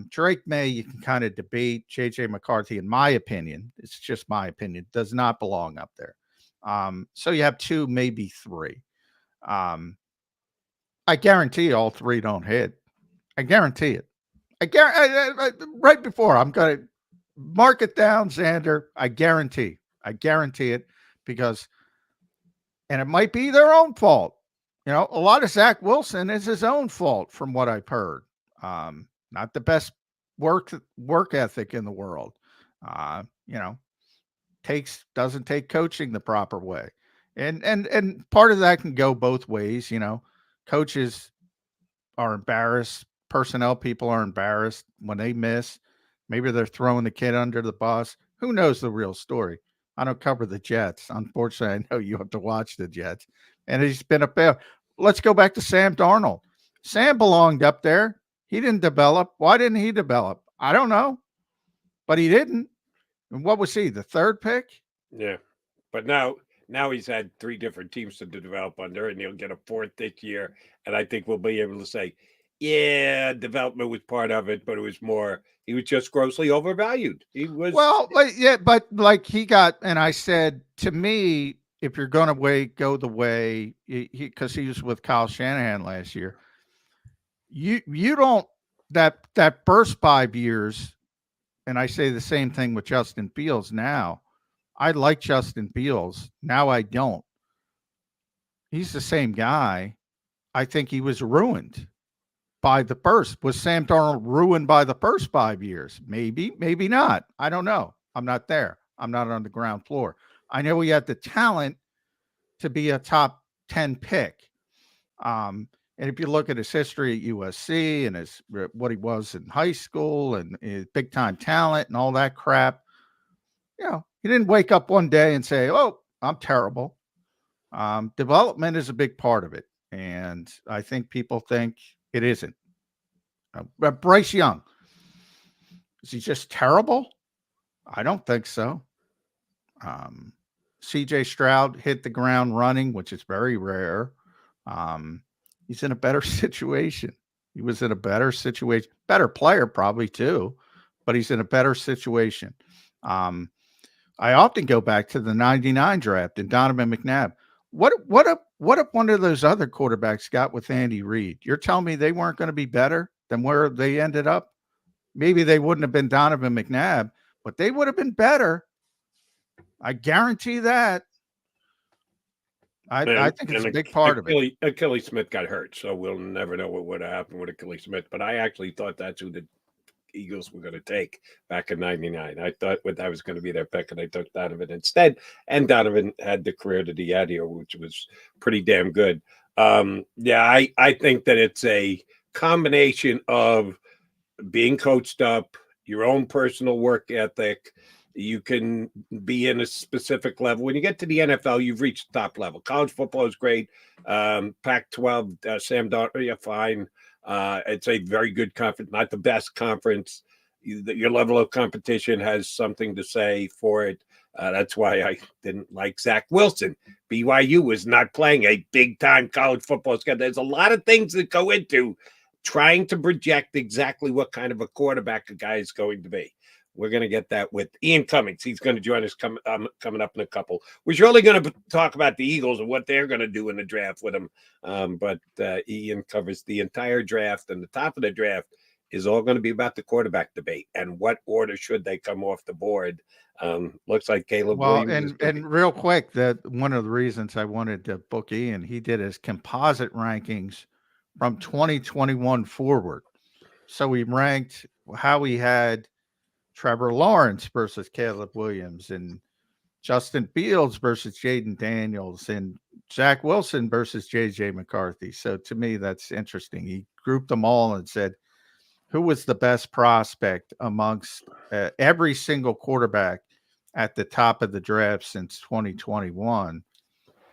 Drake May, you can kind of debate. JJ McCarthy, in my opinion, it's just my opinion, does not belong up there. So you have 2, maybe 3. I guarantee all 3 don't hit. I guarantee it. Right before, I'm going to mark it down, Zander. I guarantee it because, and it might be their own fault. A lot of Zach Wilson is his own fault from what I've heard. Not the best work ethic in the world. Doesn't take coaching the proper way. And part of that can go both ways. Coaches are embarrassed. Personnel people are embarrassed when they miss. Maybe they're throwing the kid under the bus. Who knows the real story? I don't cover the Jets. Unfortunately, I know you have to watch the Jets. And he's been a fail. Let's go back to Sam Darnold. Sam belonged up there. He didn't develop. Why didn't he develop? I don't know. But he didn't. And what was he, the 3rd pick? Yeah. But now he's had 3 different teams to develop under, and he'll get a 4th this year. And I think we'll be able to say, yeah, development was part of it, but it was more, he was just grossly overvalued. He was. Well, but like he got, and I said, to me, if you're going to go the way, because he was with Kyle Shanahan last year, you don't, that first 5 years, and I say the same thing with Justin Fields now. I like Justin Fields. Now I don't. He's the same guy. I think he was ruined by the first. Was Sam Darnold ruined by the first 5 years? Maybe, maybe not. I don't know. I'm not there. I'm not on the ground floor. I know he had the talent to be a top 10 pick. And if you look at his history at USC and what he was in high school and his big time talent and all that crap, he didn't wake up one day and say, "Oh, I'm terrible." Development is a big part of it, and I think people think it isn't. Bryce Young, is he just terrible? I don't think so. CJ Stroud hit the ground running, which is very rare. He's in a better situation. He was in a better situation, better player probably too, but he's in a better situation. I often go back to the 99 draft and Donovan McNabb. What if one of those other quarterbacks got with Andy Reid? You're telling me they weren't going to be better than where they ended up? Maybe they wouldn't have been Donovan McNabb, but they would have been better. I guarantee that. I think it's a big part of it. Achilles Smith got hurt, so we'll never know what would have happened with Achilles Smith. But I actually thought that's who the Eagles were going to take back in '99. I thought that was going to be their pick, and I took Donovan instead. And Donovan had the career that he had here, which was pretty damn good. I think that it's a combination of being coached up, your own personal work ethic. You can be in a specific level. When you get to the NFL, you've reached the top level. College football is great. Pac-12, Sam Darnold, fine. It's a very good conference, not the best conference. Your level of competition has something to say for it. That's why I didn't like Zach Wilson. BYU was not playing a big-time college football schedule. There's a lot of things that go into trying to project exactly what kind of a quarterback a guy is going to be. We're going to get that with Ian Cummings. He's going to join us coming up in a couple. We're surely going to talk about the Eagles and what they're going to do in the draft with him. But Ian covers the entire draft, and the top of the draft is all going to be about the quarterback debate and what order should they come off the board. Looks like Caleb Williams. And real quick, that one of the reasons I wanted to book Ian, he did his composite rankings from 2021 forward. So he ranked how he had Trevor Lawrence versus Caleb Williams, and Justin Fields versus Jaden Daniels, and Zach Wilson versus J.J. McCarthy. So to me, that's interesting. He grouped them all and said, who was the best prospect amongst every single quarterback at the top of the draft since 2021?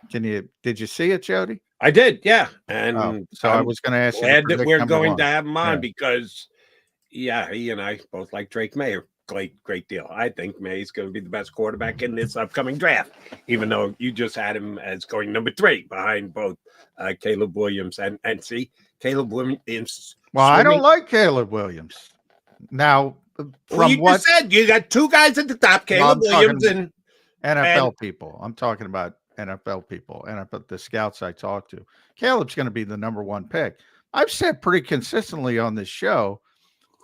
Did you see it, Jody? I did, yeah. And so I was going to ask you. Glad that we're going to have him on because, he and I both like Drake May. Great deal. I think May's going to be the best quarterback in this upcoming draft, even though you just had him as going number 3 behind both Caleb Williams and see Caleb Williams. Well, I don't like Caleb Williams. Now, you just said you got 2 guys at the top, Caleb Williams and NFL people. I'm talking about NFL people, NFL, the scouts I talk to. Caleb's going to be the number 1 pick. I've said pretty consistently on this show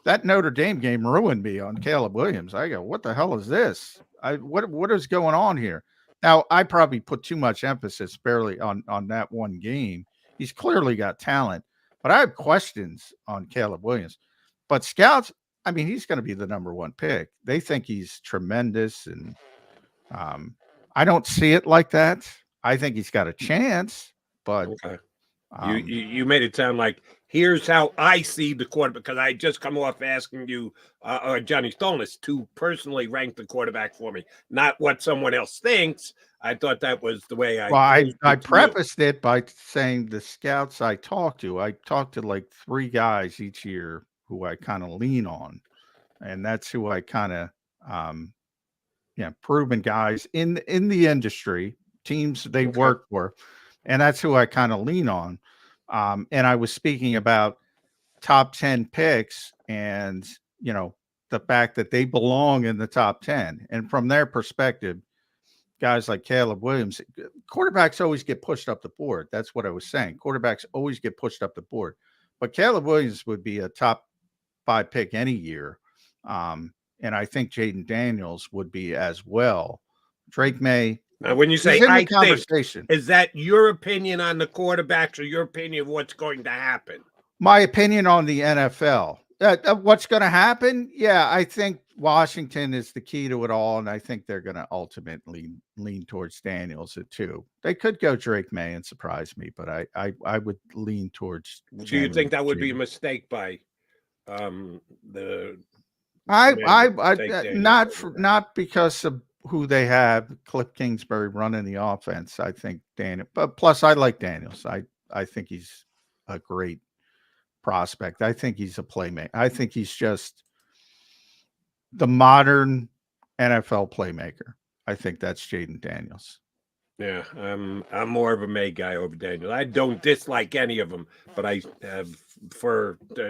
that Notre Dame game ruined me on Caleb Williams. I go, what the hell is this? What is going on here? Now, I probably put too much emphasis barely on that one game. He's clearly got talent, but I have questions on Caleb Williams. But scouts, I mean, he's going to be the number 1 pick. They think he's tremendous, and I don't see it like that. I think he's got a chance, but okay. You made it sound like here's how I see the quarterback, because I just come off asking you, or Johnny Stolnis, to personally rank the quarterback for me, not what someone else thinks. I thought that was the way I prefaced it by saying the scouts I talked to like 3 guys each year who I kind of lean on, and that's who I kind of proven guys in the industry, teams they work for, and that's who I kind of lean on. And I was speaking about top 10 picks and, the fact that they belong in the top 10. And from their perspective, guys like Caleb Williams, quarterbacks always get pushed up the board. That's what I was saying. Quarterbacks always get pushed up the board. But Caleb Williams would be a top 5 pick any year. And I think Jaden Daniels would be as well. Drake May. Now, when you say I think, is that your opinion on the quarterbacks or your opinion of what's going to happen? My opinion on the NFL. What's going to happen? Yeah, I think Washington is the key to it all, and I think they're going to ultimately lean towards Daniels at 2. They could go Drake May and surprise me, but I would lean towards. Do you think that would be a mistake by the? Not because of who they have, Cliff Kingsbury running the offense. I think Daniel, but plus I like Daniels. I think he's a great prospect. I think he's a playmaker. I think he's just the modern NFL playmaker. I think that's Jaden Daniels. Yeah, I'm more of a May guy over Daniel. I don't dislike any of them, but I have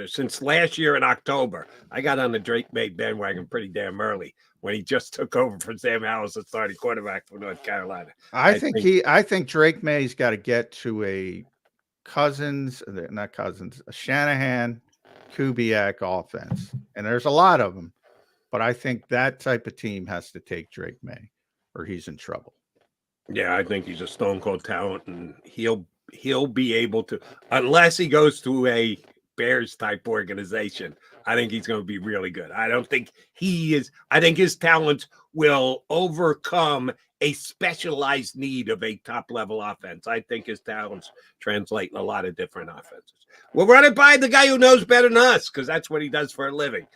since last year in October, I got on the Drake May bandwagon pretty damn early when he just took over for Sam Howell as the starting quarterback for North Carolina. I think Drake May's got to get to a Shanahan, Kubiak offense, and there's a lot of them, but I think that type of team has to take Drake May, or he's in trouble. Yeah, I think he's a stone cold talent, and he'll be able to, unless he goes to a Bears type organization. I think he's going to be really good. I don't think he is. I think his talents will overcome a specialized need of a top level offense. I think his talents translate in a lot of different offenses. We'll run it by the guy who knows better than us, because that's what he does for a living.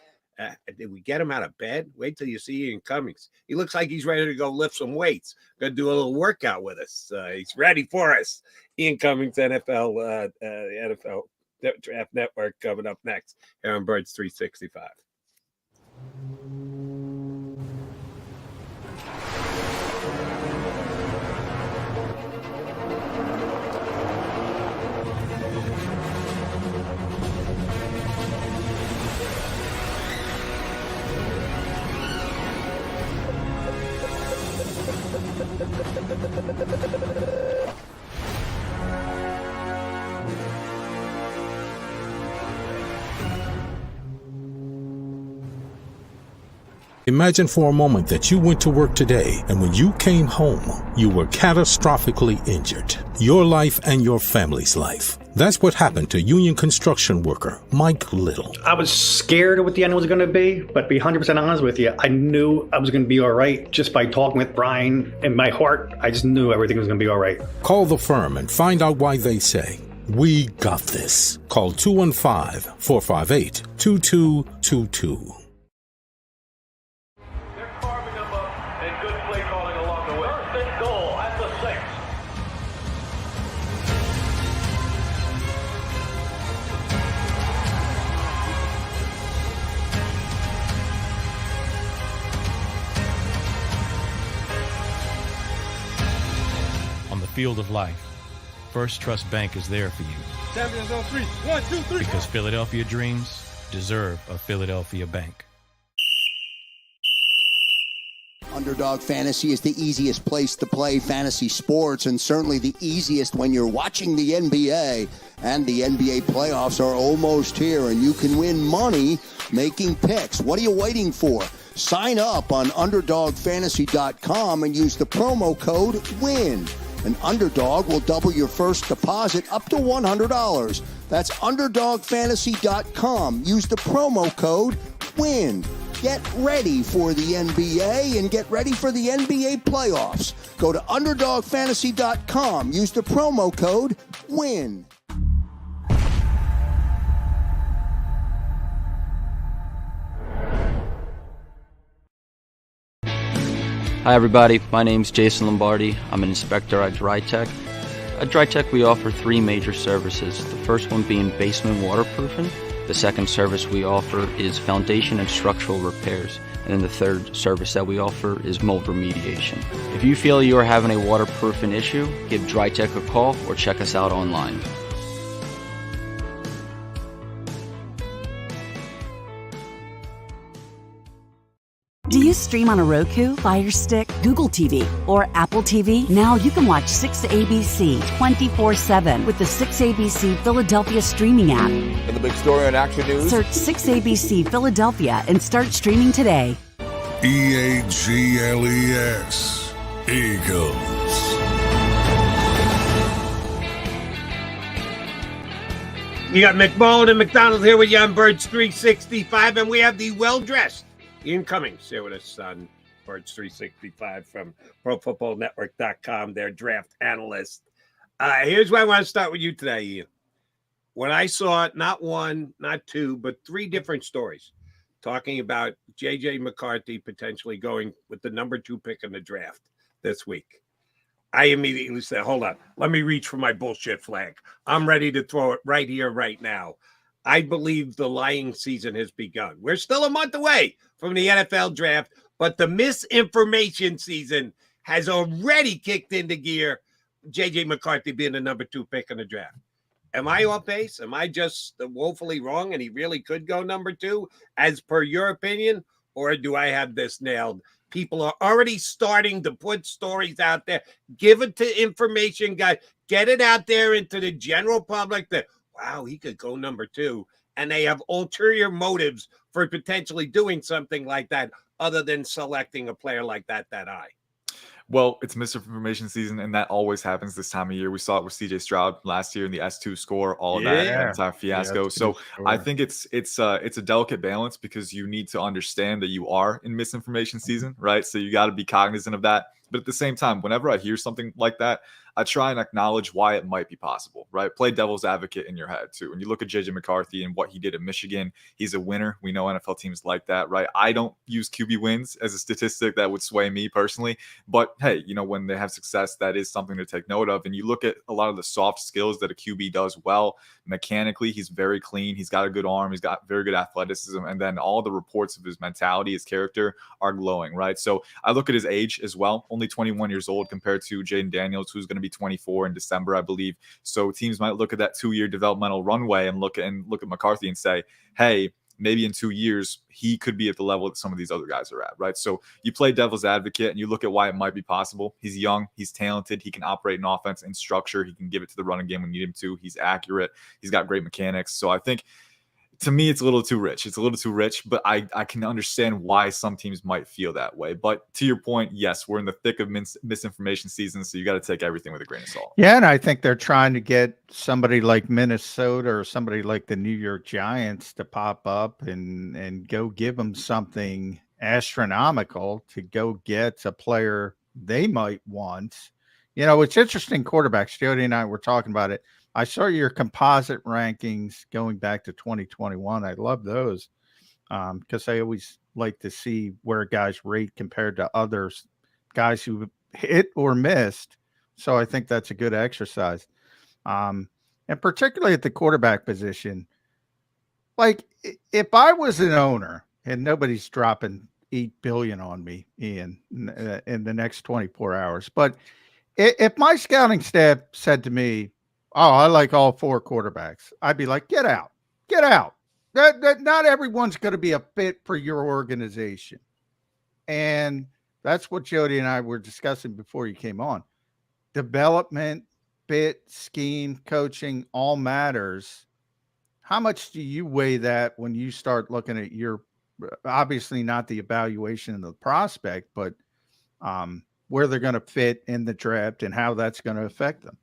Did we get him out of bed? Wait till you see Ian Cummings. He looks like he's ready to go lift some weights. Going to do a little workout with us. He's ready for us. Ian Cummings, NFL Draft Network, coming up next here on Birds 365. Imagine for a moment that you went to work today and when you came home, you were catastrophically injured. Your life and your family's life. That's what happened to union construction worker Mike Little. I was scared of what the end was going to be, but to be 100% honest with you, I knew I was going to be all right just by talking with Brian. In my heart, I just knew everything was going to be all right. Call the firm and find out why they say, "We got this." Call 215-458-2222. Field of life, First Trust Bank is there for you. Champions on 3. 1, 2, 3. Because Philadelphia dreams deserve a Philadelphia bank. Underdog Fantasy is the easiest place to play fantasy sports, and certainly the easiest when you're watching the NBA. And the NBA playoffs are almost here, and you can win money making picks. What are you waiting for? Sign up on UnderdogFantasy.com and use the promo code WIN. An Underdog will double your first deposit up to $100. That's UnderdogFantasy.com. Use the promo code WIN. Get ready for the NBA and get ready for the NBA playoffs. Go to UnderdogFantasy.com. Use the promo code WIN. Hi everybody, my name's Jason Lombardi. I'm an inspector at DryTech. At DryTech we offer three major services, the first one being basement waterproofing. The second service we offer is foundation and structural repairs. And then the third service that we offer is mold remediation. If you feel you are having a waterproofing issue, give DryTech a call or check us out online. Do you stream on a Roku, Fire Stick, Google TV, or Apple TV? Now you can watch 6ABC 24/7 with the 6ABC Philadelphia streaming app. And the big story on Action News? Search 6ABC Philadelphia and start streaming today. EAGLES. Eagles. You got McMullen and McDonald here with you on Birds 365, and we have the well-dressed Ian Cummings here with us on Birds 365 from ProFootballNetwork.com, their draft analyst. Here's why I want to start with you today, Ian. When I saw not one, not two, but three different stories talking about J.J. McCarthy potentially going with the number 2 pick in the draft this week, I immediately said, hold on, let me reach for my bullshit flag. I'm ready to throw it right here, right now. I believe the lying season has begun. We're still a month away from the NFL draft, but the misinformation season has already kicked into gear, J.J. McCarthy being the number 2 pick in the draft. Am I off base? Am I just woefully wrong and he really could go number 2 as per your opinion? Or do I have this nailed? People are already starting to put stories out there. Give it to information, guys. Get it out there into the general public that, wow, he could go number 2. And they have ulterior motives for potentially doing something like that other than selecting a player like that high. Well, it's misinformation season, and that always happens this time of year. We saw it with CJ Stroud last year in the S2 score, all of that entire fiasco. Yeah, so I think it's a delicate balance because you need to understand that you are in misinformation season, right? So you got to be cognizant of that. But at the same time, whenever I hear something like that, I try and acknowledge why it might be possible, right? Play devil's advocate in your head too. When you look at JJ McCarthy and what he did at Michigan, he's a winner. We know NFL teams like that, right? I don't use QB wins as a statistic that would sway me personally, but hey, when they have success, that is something to take note of. And you look at a lot of the soft skills that a QB does well. Mechanically, he's very clean. He's got a good arm. He's got very good athleticism. And then all the reports of his mentality, his character are glowing, right? So I look at his age as well, only 21 years old compared to Jaden Daniels, who's going to be 24 in December, I believe. So teams might look at that 2-year developmental runway and look at McCarthy and say, hey, maybe in 2 years, he could be at the level that some of these other guys are at, right? So you play devil's advocate and you look at why it might be possible. He's young. He's talented. He can operate an offense in structure. He can give it to the running game when you need him to. He's accurate. He's got great mechanics. So I think, to me, it's a little too rich. It's a little too rich, but I can understand why some teams might feel that way. But to your point, yes, we're in the thick of misinformation season, so you got to take everything with a grain of salt. Yeah, and I think they're trying to get somebody like Minnesota or somebody like the New York Giants to pop up and go give them something astronomical to go get a player they might want. It's interesting, quarterbacks. Jody and I were talking about it. I saw your composite rankings going back to 2021. I love those because I always like to see where guys rate compared to others, guys who hit or missed. So I think that's a good exercise. And particularly at the quarterback position, like if I was an owner and nobody's dropping $8 billion on me, Ian, in the next 24 hours, but if my scouting staff said to me, oh, I like all 4 quarterbacks, I'd be like, get out. That not everyone's going to be a fit for your organization. And that's what Jody and I were discussing before you came on. Development, fit, scheme, coaching, all matters. How much do you weigh that when you start looking at your, obviously not the evaluation of the prospect, but where they're going to fit in the draft and how that's going to affect them?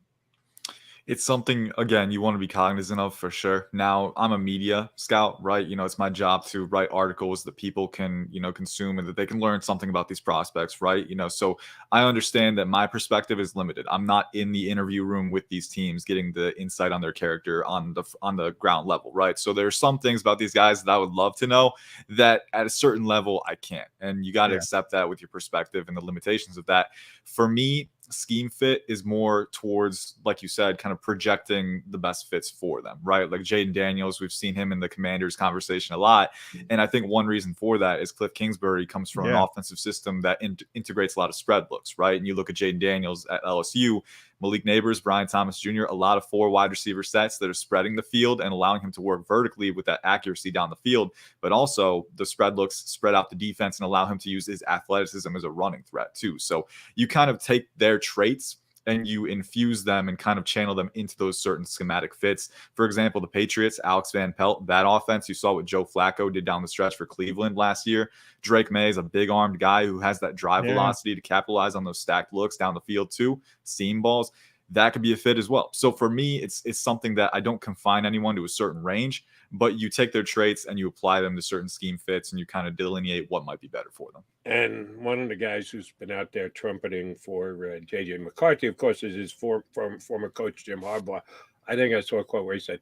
It's something, again, you want to be cognizant of for sure. Now, I'm a media scout, right? It's my job to write articles that people can, consume and that they can learn something about these prospects, right? So I understand that my perspective is limited. I'm not in the interview room with these teams getting the insight on their character on the ground level, right? So there's some things about these guys that I would love to know that at a certain level I can't. And you got to accept that with your perspective and the limitations of that. For me, scheme fit is more towards, like you said, kind of projecting the best fits for them, right? Like Jaden Daniels, we've seen him in the Commanders conversation a lot. And I think one reason for that is Cliff Kingsbury comes from an offensive system that integrates a lot of spread looks, right? And you look at Jaden Daniels at LSU, Malik Neighbors, Brian Thomas Jr., a lot of 4 wide receiver sets that are spreading the field and allowing him to work vertically with that accuracy down the field, but also the spread looks spread out the defense and allow him to use his athleticism as a running threat too. So you kind of take their traits and you infuse them and kind of channel them into those certain schematic fits. For example, the Patriots, Alex Van Pelt, that offense, you saw what Joe Flacco did down the stretch for Cleveland last year. Drake May is a big-armed guy who has that drive velocity to capitalize on those stacked looks down the field too, seam balls. That could be a fit as well. So for me, it's something that I don't confine anyone to a certain range, but you take their traits and you apply them to certain scheme fits and you kind of delineate what might be better for them. And one of the guys who's been out there trumpeting for J.J. McCarthy, of course, is his former coach, Jim Harbaugh. I think I saw a quote where he said,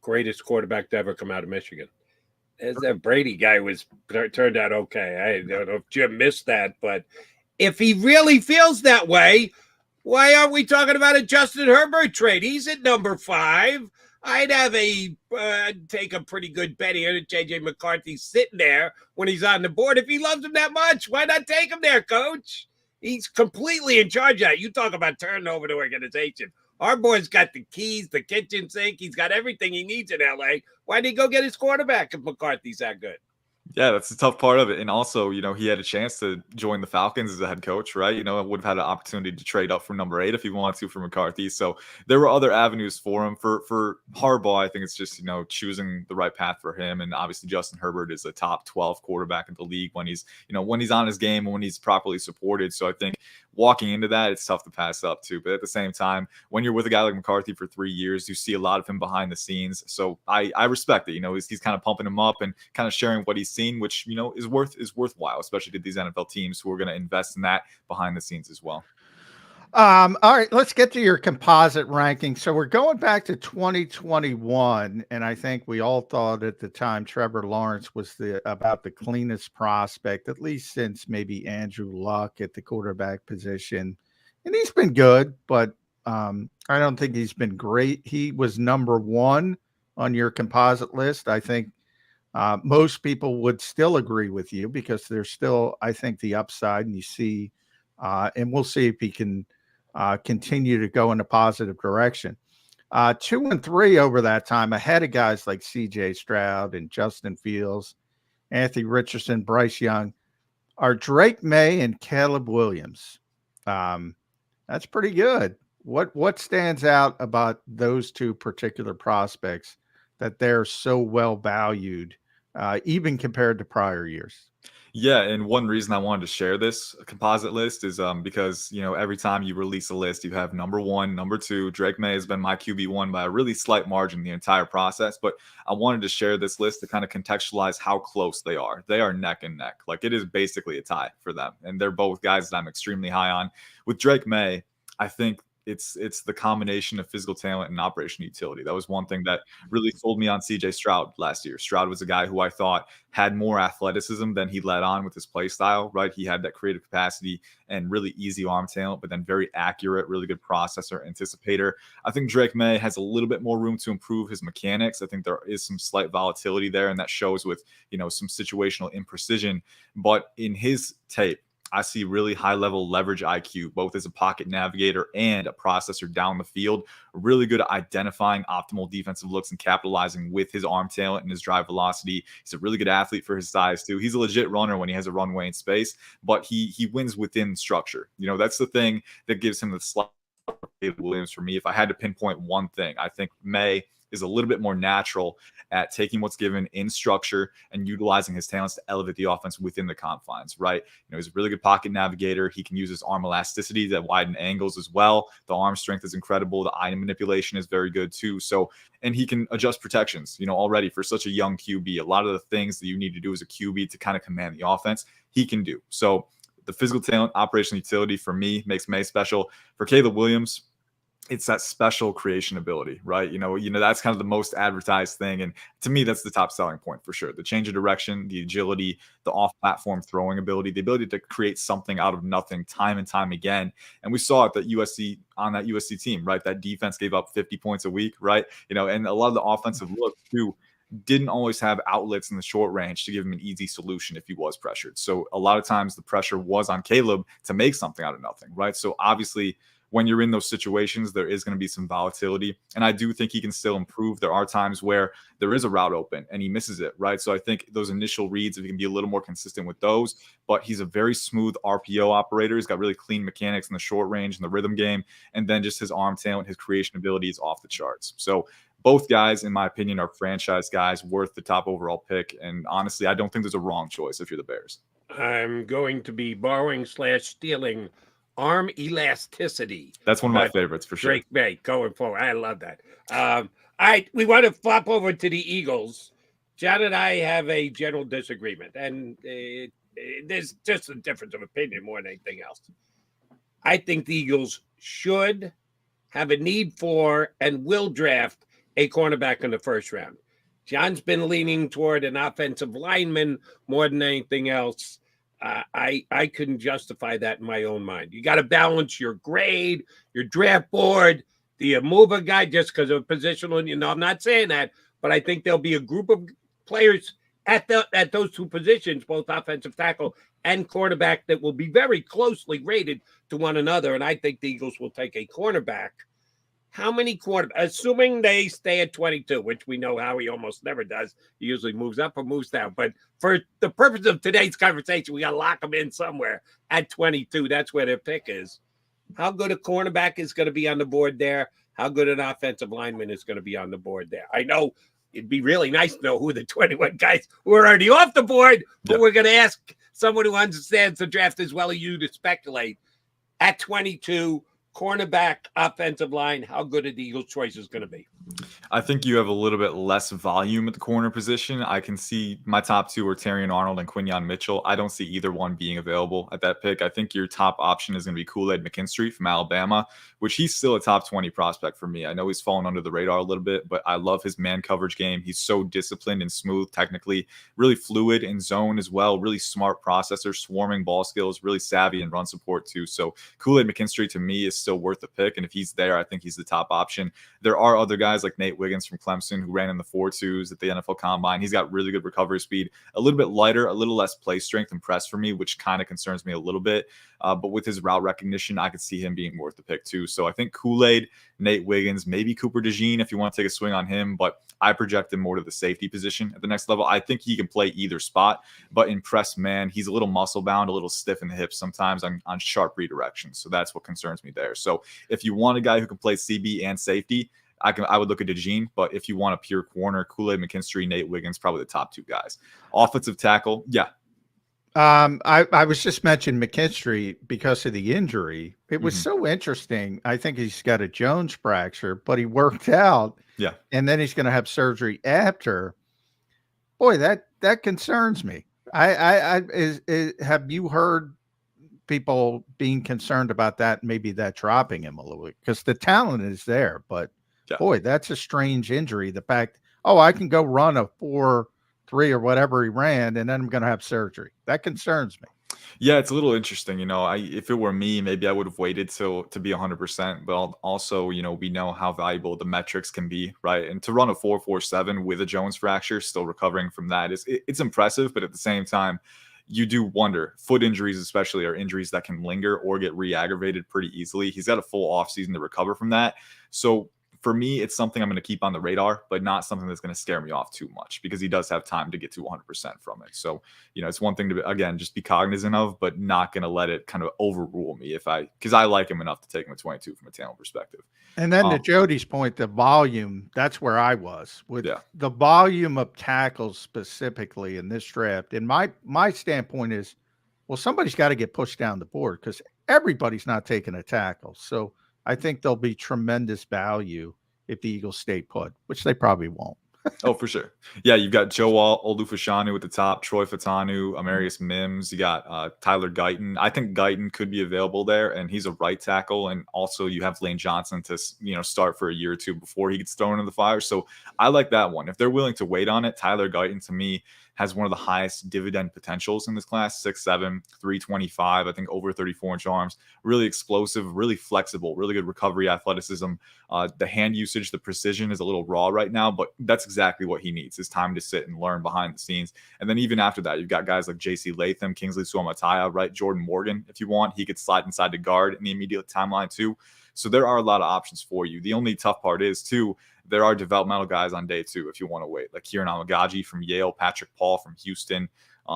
greatest quarterback to ever come out of Michigan. That Brady guy turned out okay. I don't know if Jim missed that, but if he really feels that way, why aren't we talking about a Justin Herbert trade? He's at number 5. I'd have take a pretty good bet here that J.J. McCarthy's sitting there when he's on the board. If he loves him that much, why not take him there, Coach? He's completely in charge of that. You talk about turning over the organization. Our boy's got the keys, the kitchen sink. He's got everything he needs in LA. Why'd he go get his quarterback if McCarthy's that good? Yeah, that's the tough part of it. And also, he had a chance to join the Falcons as a head coach, right? Would have had an opportunity to trade up from number 8 if he wanted to for McCarthy. So there were other avenues for him. For Harbaugh, I think it's just, choosing the right path for him. And obviously Justin Herbert is a top 12 quarterback in the league when he's on his game and when he's properly supported. So I think walking into that, it's tough to pass up too. But at the same time, when you're with a guy like McCarthy for 3 years, you see a lot of him behind the scenes. So I respect it. He's kind of pumping him up and kind of sharing what he's seen, which is worthwhile, especially to these NFL teams who are going to invest in that behind the scenes as well. All right, let's get to your composite ranking. So we're going back to 2021, and I think we all thought at the time Trevor Lawrence was about the cleanest prospect, at least since maybe Andrew Luck at the quarterback position. And he's been good, but I don't think he's been great. He was number 1 on your composite list. I think most people would still agree with you because there's still, I think, the upside, and you see, and we'll see if he can continue to go in a positive direction. 2 and 3 over that time, ahead of guys like C.J. Stroud and Justin Fields, Anthony Richardson, Bryce Young, are Drake May and Caleb Williams. That's pretty good. What stands out about those 2 particular prospects that they're so well valued, even compared to prior years? Yeah, and one reason I wanted to share this composite list is because every time you release a list, you have number 1, number 2. Drake May has been my QB1 by a really slight margin the entire process, but I wanted to share this list to kind of contextualize how close they are. They are neck and neck. Like, it is basically a tie for them, and they're both guys that I'm extremely high on. With Drake May, I think it's the combination of physical talent and operational utility. That was one thing that really sold me on CJ Stroud last year. Stroud was a guy who I thought had more athleticism than he let on with his play style, right? He had that creative capacity and really easy arm talent, but then very accurate, really good processor, anticipator. I think Drake May has a little bit more room to improve his mechanics. I think there is some slight volatility there, and that shows with, some situational imprecision. But in his tape, I see really high-level leverage IQ, both as a pocket navigator and a processor down the field. Really good at identifying optimal defensive looks and capitalizing with his arm talent and his drive velocity. He's a really good athlete for his size, too. He's a legit runner when he has a runway in space, but he wins within structure. That's the thing that gives him the slot Caleb Williams for me. If I had to pinpoint one thing, I think May is a little bit more natural at taking what's given in structure and utilizing his talents to elevate the offense within the confines, right? He's a really good pocket navigator. He can use his arm elasticity to widen angles as well. The arm strength is incredible. The eye manipulation is very good too. So, and he can adjust protections, already for such a young QB. A lot of the things that you need to do as a QB to kind of command the offense, he can do. So the physical talent, operational utility for me makes May special. For Caleb Williams, it's that special creation ability, right? That's kind of the most advertised thing. And to me, that's the top selling point for sure. The change of direction, the agility, the off-platform throwing ability, the ability to create something out of nothing time and time again. And we saw it that on that USC team, right? That defense gave up 50 points a week, right? And a lot of the offensive looks too didn't always have outlets in the short range to give him an easy solution if he was pressured. So a lot of times the pressure was on Caleb to make something out of nothing, right? So obviously, when you're in those situations, there is going to be some volatility. And I do think he can still improve. There are times where there is a route open and he misses it, right? So I think those initial reads, if he can be a little more consistent with those, but he's a very smooth RPO operator. He's got really clean mechanics in the short range and the rhythm game. And then just his arm talent, his creation ability is off the charts. So both guys, in my opinion, are franchise guys worth the top overall pick. And honestly, I don't think there's a wrong choice if you're the Bears. I'm going to be borrowing/stealing arm elasticity. That's one of my favorites for sure. Drake May going forward. I love that. All right, we want to flop over to the Eagles. John and I have a general disagreement, and there's just a difference of opinion more than anything else. I think the Eagles should have a need for and will draft a cornerback in the first round. John's been leaning toward an offensive lineman more than anything else. I couldn't justify that in my own mind. You got to balance your grade, your draft board. Do you move a guy just because of positional? I'm not saying that, but I think there'll be a group of players at those two positions, both offensive tackle and cornerback, that will be very closely rated to one another. And I think the Eagles will take a cornerback. How many assuming they stay at 22, which we know Howie almost never does. He usually moves up or moves down. But for the purpose of today's conversation, we got to lock them in somewhere at 22. That's where their pick is. How good a cornerback is going to be on the board there? How good an offensive lineman is going to be on the board there? I know it'd be really nice to know who the 21 guys who are already off the board, but we're going to ask someone who understands the draft as well as you to speculate. At 22, cornerback, offensive line, how good are the Eagles' choices going to be? I think you have a little bit less volume at the corner position. I can see my top two are Terrion Arnold and Quinyon Mitchell. I don't see either one being available at that pick. I think your top option is going to be Kool-Aid McKinstry from Alabama, which he's still a top 20 prospect for me. I know he's fallen under the radar a little bit, but I love his man coverage game. He's so disciplined and smooth technically, really fluid in zone as well, really smart processor, swarming ball skills, really savvy in run support too. So Kool-Aid McKinstry to me is still worth the pick. And if he's there, I think he's the top option. There are other guys like Nate Wiggins from Clemson who ran in the 4.2s at the NFL Combine. He's got really good recovery speed, a little bit lighter, a little less play strength and press for me, which kind of concerns me a little bit. But with his route recognition, I could see him being worth the pick too. So I think Kool-Aid, Nate Wiggins, maybe Cooper DeJean if you want to take a swing on him, but I project him more to the safety position at the next level. I think he can play either spot, but in press man, he's a little muscle bound, a little stiff in the hips sometimes on sharp redirections. So that's what concerns me there. So if you want a guy who can play CB and safety, I would look at DeJean, but if you want a pure corner, Kool-Aid McKinstry, Nate Wiggins, probably the top two guys. Offensive tackle, yeah. I was just mentioning McKinstry because of the injury. It was so interesting. I think he's got a Jones fracture, but he worked out. Yeah. And then he's going to have surgery after. Boy, that concerns me. Have you heard people being concerned about that? Maybe that dropping him a little bit because the talent is there, but boy, that's a strange injury. The fact, I can go run a 4.3 or whatever he ran, and then I'm going to have surgery. That concerns me. Yeah, it's a little interesting. If it were me, maybe I would have waited to be 100%. But also, we know how valuable the metrics can be, right? And to run a 4.47 with a Jones fracture, still recovering from that, it's impressive. But at the same time, you do wonder, foot injuries especially are injuries that can linger or get re-aggravated pretty easily. He's got a full offseason to recover from that. So for me, it's something I'm going to keep on the radar, but not something that's going to scare me off too much because he does have time to get to 100% from it. So, it's one thing to, again, just be cognizant of, but not going to let it kind of overrule me because I like him enough to take him at 22 from a talent perspective. And then to Jody's point, the volume, that's where I was with the volume of tackles specifically in this draft. And my standpoint is, well, somebody's got to get pushed down the board because everybody's not taking a tackle. So I think there'll be tremendous value if the Eagles stay put, which they probably won't. Oh, for sure. Yeah, you've got Joe Olufashanu at the top, Troy Fatanu, Amarius Mims. You got Tyler Guyton. I think Guyton could be available there, and he's a right tackle. And also you have Lane Johnson to start for a year or two before he gets thrown into the fire. So I like that one. If they're willing to wait on it, Tyler Guyton to me has one of the highest dividend potentials in this class, 6'7", 325, I think over 34-inch arms, really explosive, really flexible, really good recovery athleticism. The hand usage, the precision is a little raw right now, but that's exactly what he needs, is time to sit and learn behind the scenes. And then even after that, you've got guys like J.C. Latham, Kingsley Suamataya, right? Jordan Morgan, if you want, he could slide inside to guard in the immediate timeline too. So there are a lot of options for you. The only tough part is too, there are developmental guys on day two if you want to wait, like Kieran Amagaji from Yale, Patrick Paul from Houston.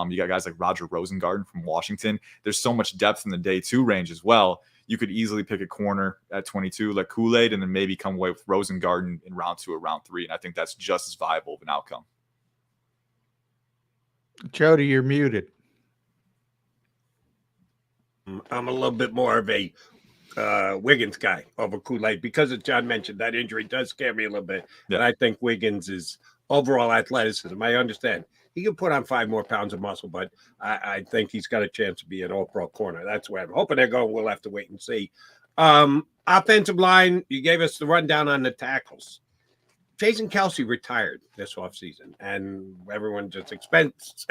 You got guys like Roger Rosengarten from Washington. There's so much depth in the day two range as well. You could easily pick a corner at 22 like Kool-Aid and then maybe come away with Rosengarten in round 2 or round 3. And I think that's just as viable of an outcome. Jody, you're muted. I'm a little bit more of a Wiggins guy over Kool-Aid because, as John mentioned, that injury does scare me a little bit. Yeah. And I think Wiggins is overall athleticism. I understand he can put on 5 more pounds of muscle, but I think he's got a chance to be an all-pro corner. That's where I'm hoping they're going. We'll have to wait and see. Offensive line, you gave us the rundown on the tackles. Jason Kelsey retired this offseason, and everyone just expects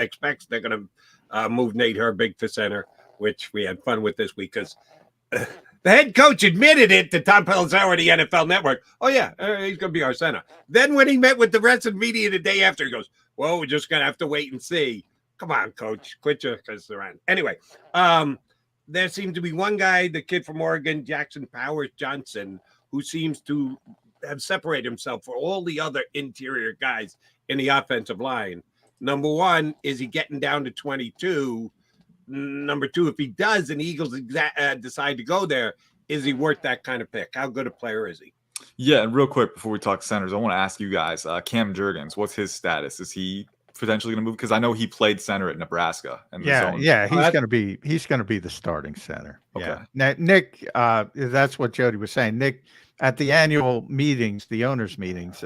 they're going to move Nate Herbig to center, which we had fun with this week because the head coach admitted it to Tom Pelissero of the NFL Network. Oh, yeah, he's going to be our center. Then when he met with the rest of the media the day after, he goes, Well, we're just going to have to wait and see. Come on, coach. Quit your because around. Anyway, there seems to be one guy, the kid from Oregon, Jackson Powers Johnson, who seems to have separated himself from all the other interior guys in the offensive line. Number one, is he getting down to 22? Number two, if he does and the Eagles decide to go there, is he worth that kind of pick? How good a player is he? Yeah, and real quick before we talk centers, I want to ask you guys, Cam Jurgens, what's his status? Is he potentially going to move? Because I know he played center at Nebraska. And he's going to be the starting center. Okay. Yeah. Now, Nick, that's what Jody was saying. Nick, at the annual meetings, the owners' meetings,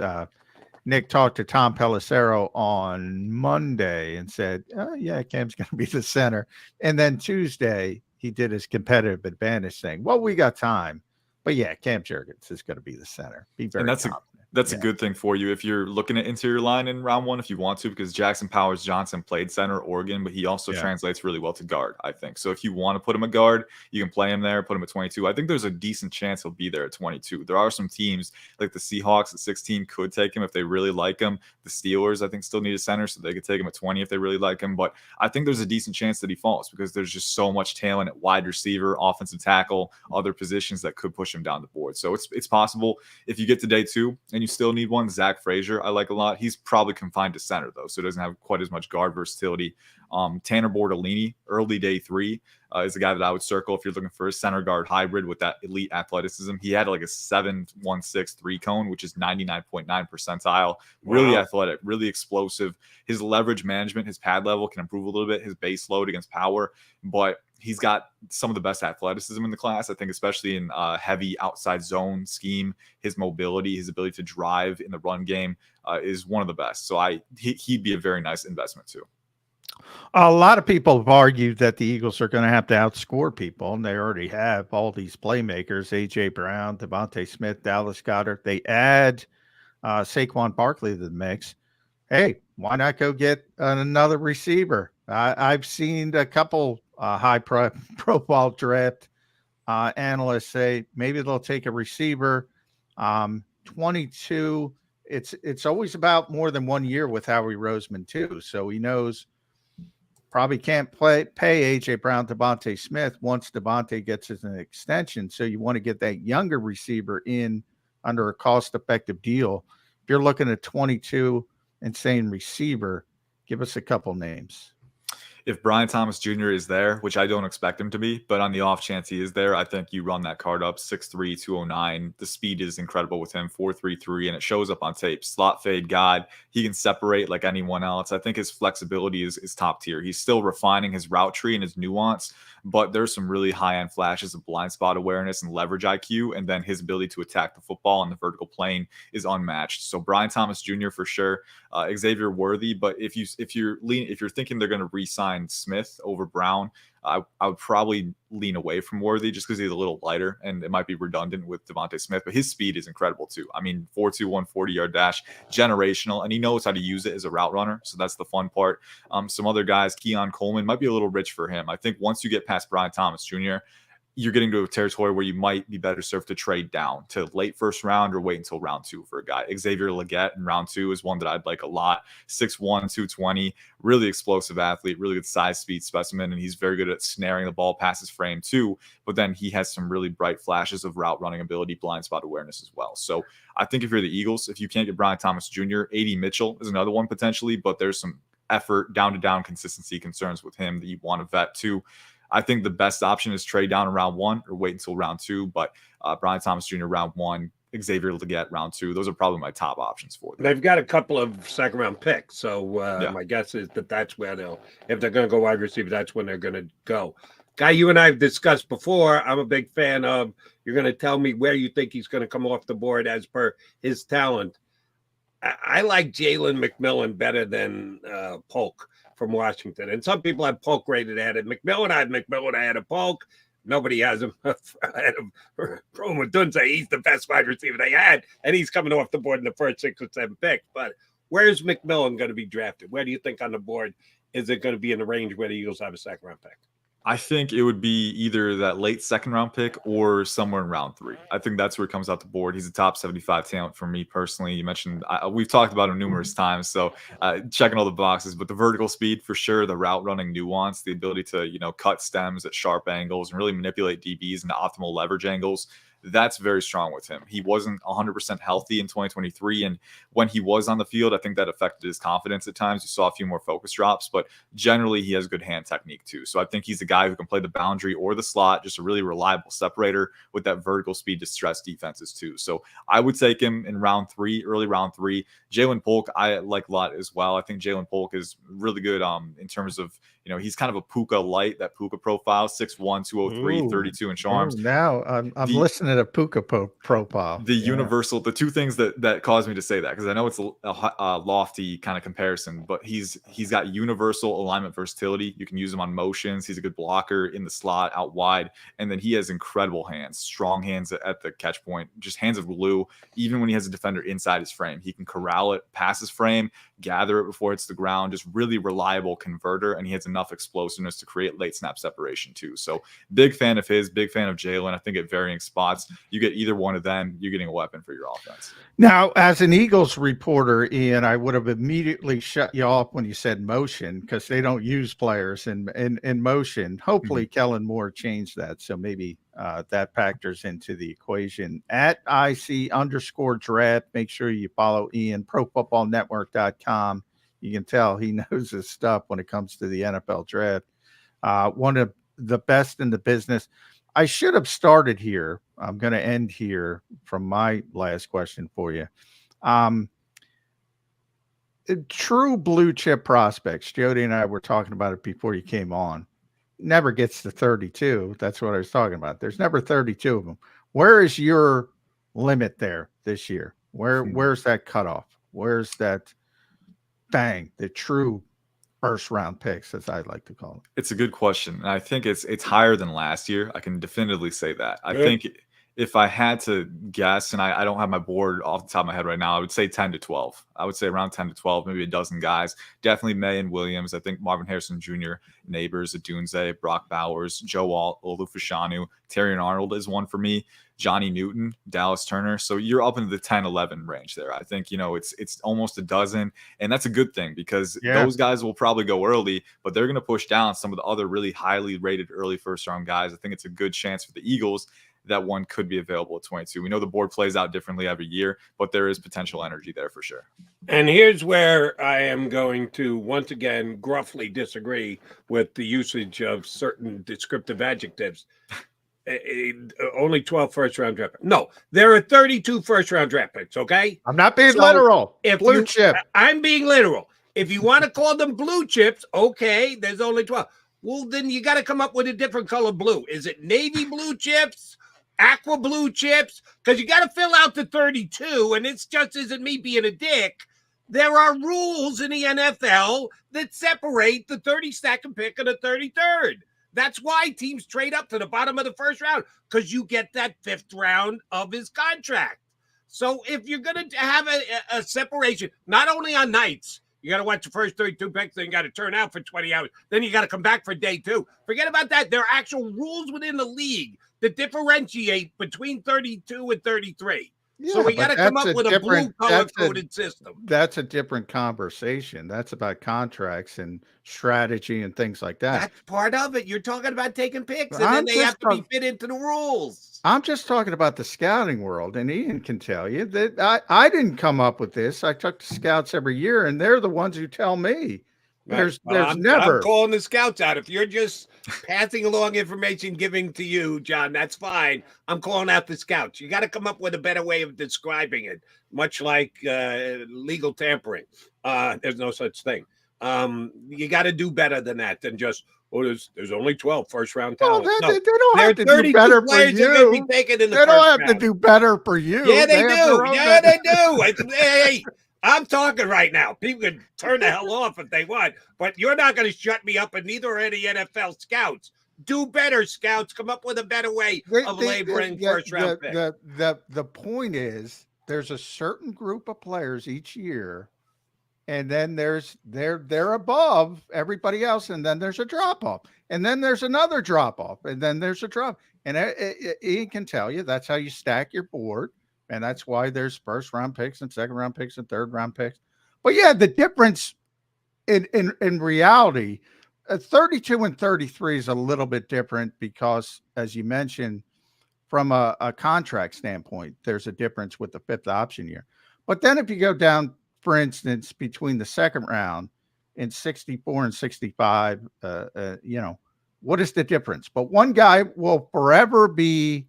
Nick talked to Tom Pelissero on Monday and said, yeah, Cam's going to be the center. And then Tuesday, he did his competitive advantage thing. Well, we got time. But yeah, Cam Jurgens is going to be the center. Be very confident. That's a good thing for you if you're looking at interior line in round one, if you want to, because Jackson Powers Johnson played center at Oregon, but he also translates really well to guard, I think. So if you want to put him at guard, you can play him there, put him at 22. I think there's a decent chance he'll be there at 22. There are some teams like the Seahawks at 16 could take him if they really like him. The Steelers, I think, still need a center, so they could take him at 20 if they really like him. But I think there's a decent chance that he falls because there's just so much talent at wide receiver, offensive tackle, other positions that could push him down the board. So it's possible if you get to day two and you still need one. Zach Frazier, I like a lot. He's probably confined to center, though, so doesn't have quite as much guard versatility. Tanner Bortolini, early day three, is a guy that I would circle if you're looking for a center guard hybrid with that elite athleticism. He had like a 7.16 3-cone, which is 99.9 percentile. Really athletic, really explosive. His leverage management, his pad level can improve a little bit. His base load against power, but he's got some of the best athleticism in the class, I think, especially in heavy outside zone scheme. His mobility, his ability to drive in the run game is one of the best. So he'd be a very nice investment too. A lot of people have argued that the Eagles are going to have to outscore people, and they already have all these playmakers, A.J. Brown, Devontae Smith, Dallas Goedert. They add Saquon Barkley to the mix. Hey, why not go get another receiver? I've seen a couple high-profile draft analysts say maybe they'll take a receiver. 22, it's always about more than 1 year with Howie Roseman, too, so he knows probably can't pay A.J. Brown, Devontae Smith once Devontae gets an extension. So you want to get that younger receiver in under a cost-effective deal. If you're looking at 22 and saying receiver, give us a couple names. If Brian Thomas Jr. is there, which I don't expect him to be, but on the off chance he is there, I think you run that card up 6'3", 209. The speed is incredible with him, 4.33, and it shows up on tape. Slot fade god. He can separate like anyone else. I think his flexibility is top tier. He's still refining his route tree and his nuance, but there's some really high-end flashes of blind spot awareness and leverage IQ, and then his ability to attack the football on the vertical plane is unmatched. So Brian Thomas Jr. for sure, Xavier Worthy, but if you're thinking they're going to re-sign Smith over Brown, I would probably lean away from Worthy just because he's a little lighter and it might be redundant with Devontae Smith, but his speed is incredible too. I mean, 4.2, 140-yard dash, generational, and he knows how to use it as a route runner, so that's the fun part. Some other guys, Keon Coleman, might be a little rich for him. I think once you get past Brian Thomas Jr., you're getting to a territory where you might be better served to trade down to late first round or wait until round two for a guy. Xavier Legette in round two is one that I'd like a lot. 6'1", 220, really explosive athlete, really good size, speed specimen, and he's very good at snaring the ball past his frame too. But then he has some really bright flashes of route running ability, blind spot awareness as well. So I think if you're the Eagles, if you can't get Brian Thomas Jr., A.D. Mitchell is another one potentially, but there's some effort, down-to-down consistency concerns with him that you want to vet too. I think the best option is trade down in round one or wait until round two. But Brian Thomas Jr. round one, Xavier Legette round two. Those are probably my top options for them. They've got a couple of second round picks. So my guess is that's where if they're going to go wide receiver, that's when they're going to go. Guy you and I have discussed before, I'm a big fan of. You're going to tell me where you think he's going to come off the board as per his talent. I like Jalen McMullen better than Polk from Washington. And some people have Polk rated ahead of McMullen. I had McMullen ahead of Polk. Nobody has him ahead of Roma Dunze. He's the best wide receiver they had, and he's coming off the board in the first 6 or 7 picks. But where's McMullen going to be drafted? Where do you think on the board is it going to be in the range where the Eagles have a second round pick? I think it would be either that late second round pick or somewhere in round 3. I think that's where it comes out the board. He's a top 75 talent for me personally. You mentioned we've talked about him numerous times, so checking all the boxes. But the vertical speed for sure, the route running nuance, the ability to cut stems at sharp angles and really manipulate DBs into optimal leverage angles. That's very strong with him. He wasn't 100% healthy in 2023. And when he was on the field, I think that affected his confidence at times. You saw a few more focus drops, but generally he has good hand technique too. So I think he's a guy who can play the boundary or the slot, just a really reliable separator with that vertical speed to stress defenses too. So I would take him in round 3, early round 3. Jalen Polk, I like a lot as well. I think Jalen Polk is really good in terms of, he's kind of a Puka light, that Puka profile, 6'1", 203, Ooh. 32 inch arms. Now I'm listening to Puka profile. The universal, the two things that caused me to say that, because I know it's a lofty kind of comparison, but he's got universal alignment versatility. You can use him on motions. He's a good blocker in the slot, out wide, and then he has incredible hands, strong hands at the catch point, just hands of glue. Even when he has a defender inside his frame, he can corral it, pass his frame, gather it before it's the ground. Just really reliable converter, and he has enough explosiveness to create late snap separation too. So big fan of his, big fan of Jalen. I think at varying spots, you get either one of them, you're getting a weapon for your offense. Now, as an Eagles reporter, Ian, I would have immediately shut you off when you said motion, because they don't use players in motion. Hopefully Kellen Moore changed that, so maybe that factors into the equation. At IC_Dread, make sure you follow Ian, ProFootballNetwork.com. You can tell he knows his stuff when it comes to the NFL draft. One of the best in the business. I should have started here. I'm going to end here from my last question for you. True blue chip prospects. Jody and I were talking about it before you came on. Never gets to 32. That's what I was talking about. There's never 32 of them. Where is your limit there this year? Where's that cutoff? Where's that bang? The true first round picks, as I like to call it. It's a good question. And I think it's higher than last year. I can definitively say that. I think if I had to guess, and I don't have my board off the top of my head right now, I would say 10 to 12. I would say around 10 to 12, maybe a dozen guys. Definitely May and Williams. I think Marvin Harrison Jr., Neighbors, Adunze, Brock Bowers, Joe Olufashanu, Terrion Arnold is one for me. Johnny Newton, Dallas Turner. So you're up into the 10-11 range there. I think, it's almost a dozen, and that's a good thing, because those guys will probably go early, but they're going to push down some of the other really highly rated early first round guys. I think it's a good chance for the Eagles that one could be available at 22. We know the board plays out differently every year, but there is potential energy there for sure. And here's where I am going to once again gruffly disagree with the usage of certain descriptive adjectives. Only 12 first-round draft picks. No, there are 32 first-round draft picks, okay? I'm not being literal. Blue chip. I'm being literal. If you want to call them blue chips, okay, there's only 12. Well, then you got to come up with a different color blue. Is it navy blue chips? Aqua blue chips? Because you got to fill out the 32, and it's just isn't me being a dick. There are rules in the NFL that separate the 32nd pick and the 33rd. That's why teams trade up to the bottom of the first round, because you get that 5th round of his contract. So if you're going to have a separation, not only on nights, you got to watch the first 32 picks, then you got to turn out for 20 hours. Then you got to come back for day 2. Forget about that. There are actual rules within the league that differentiate between 32 and 33. Yeah, so we got to come up with a blue color-coded system. That's a different conversation. That's about contracts and strategy and things like that. That's part of it. You're talking about taking picks, and then they have to be fit into the rules. I'm just talking about the scouting world, and Ian can tell you that I didn't come up with this. I talk to scouts every year, and they're the ones who tell me. There's never. I'm calling the scouts out. If you're just passing along information giving to you, John, that's fine. I'm calling out the scouts. You got to come up with a better way of describing it, much like legal tampering. There's no such thing. You got to do better than that, than just, there's only 12 first-round talents. Well, they don't have to do better for you. They don't have to do better for you. Yeah, they do. Yeah, they do. Hey, I'm talking right now. People can turn the hell off if they want, but you're not going to shut me up, and neither are any NFL scouts. Do better, scouts. Come up with a better way of labeling first-round picks. The point is, there's a certain group of players each year and then they're above everybody else, and then there's a drop off, and then there's another drop off, and then there's a drop. And Ian can tell you that's how you stack your board, and that's why there's first round picks and second round picks and third round picks. But yeah, the difference in reality, 32 and 33 is a little bit different because, as you mentioned, from a contract standpoint, there's a difference with the fifth option year. But then if you go down, for instance, between the second round in 64 and 65, what is the difference? But one guy will forever be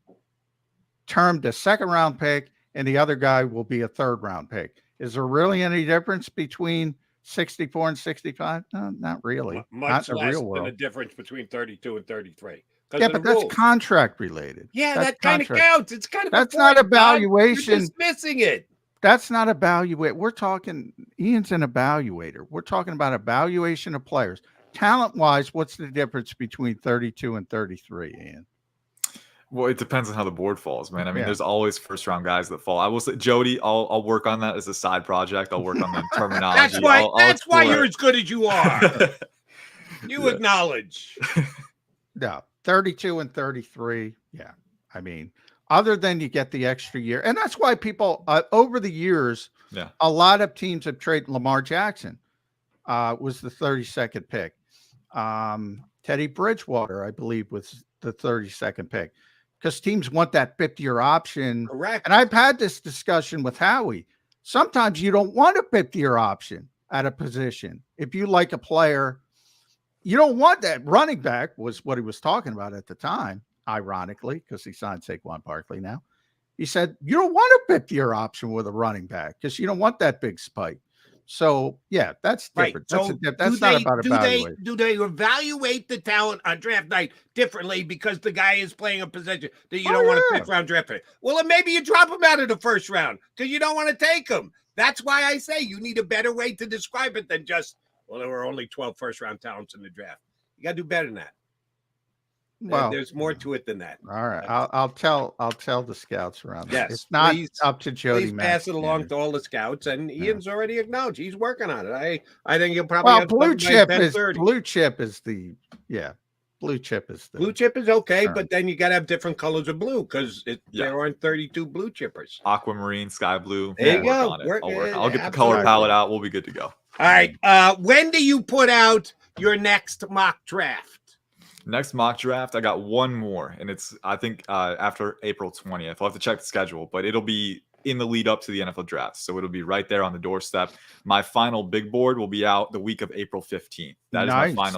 termed a second round pick and the other guy will be a third round pick. Is there really any difference between 64 and 65? No, not really. Much not in the less real than world. the difference between 32 and 33. Yeah, but that's contract related. Yeah, That's that kind of contract. counts. It's kind of That's not evaluation. You're dismissing it. That's not evaluate. We're talking, Ian's an evaluator. We're talking about evaluation of players. Talent-wise, what's the difference between 32 and 33, Ian? Well, it depends on how the board falls, man. I mean, Yeah. there's always first-round guys that fall. I will say, Jody, I'll work on that as a side project. I'll work on the terminology. That's why. I'll That's why explore you're it. as good as you are. You acknowledge. No, 32 and 33. Yeah. I mean, other than you get the extra year. And that's why people over the years, Yeah. a lot of teams have traded. Lamar Jackson was the 32nd pick. Teddy Bridgewater, I believe, was the 32nd pick because teams want that 50-year option. Correct. And I've had this discussion with Howie. Sometimes you don't want a 50-year option at a position. If you like a player, you don't want that. Running back was what he was talking about at the time, ironically, because he signed Saquon Barkley now. He said, you don't want a 50-year option with a running back because you don't want that big spike. So, yeah, that's different. Right. So That's not about evaluation. Do they evaluate the talent on draft night differently because the guy is playing a position that you don't want a fifth round draft pick? Well, then maybe you drop him out of the first round because you don't want to take him. That's why I say you need a better way to describe it than just, well, there were only 12 first round talents in the draft. You got to do better than that. Well, there's more to it than that. All right. I'll tell the scouts around that. Yes, It's not please, up to Jody. Please pass it along to all the scouts, and Ian's already acknowledged he's working on it. I think he'll probably have blue chip is the blue chip is blue chip is okay, term. but then you got to have different colors of blue because there aren't 32 blue chippers. Aquamarine, sky blue. There you I'll go. work on it. I'll work on it. I'll get the Absolutely. color palette out. We'll be good to go. All right. When do you put out your next mock draft? Next mock draft, I got one more, and it's, I think, after April 20th. I'll have to check the schedule, but it'll be in the lead up to the NFL draft. So it'll be right there on the doorstep. My final big board will be out the week of April 15th. That is my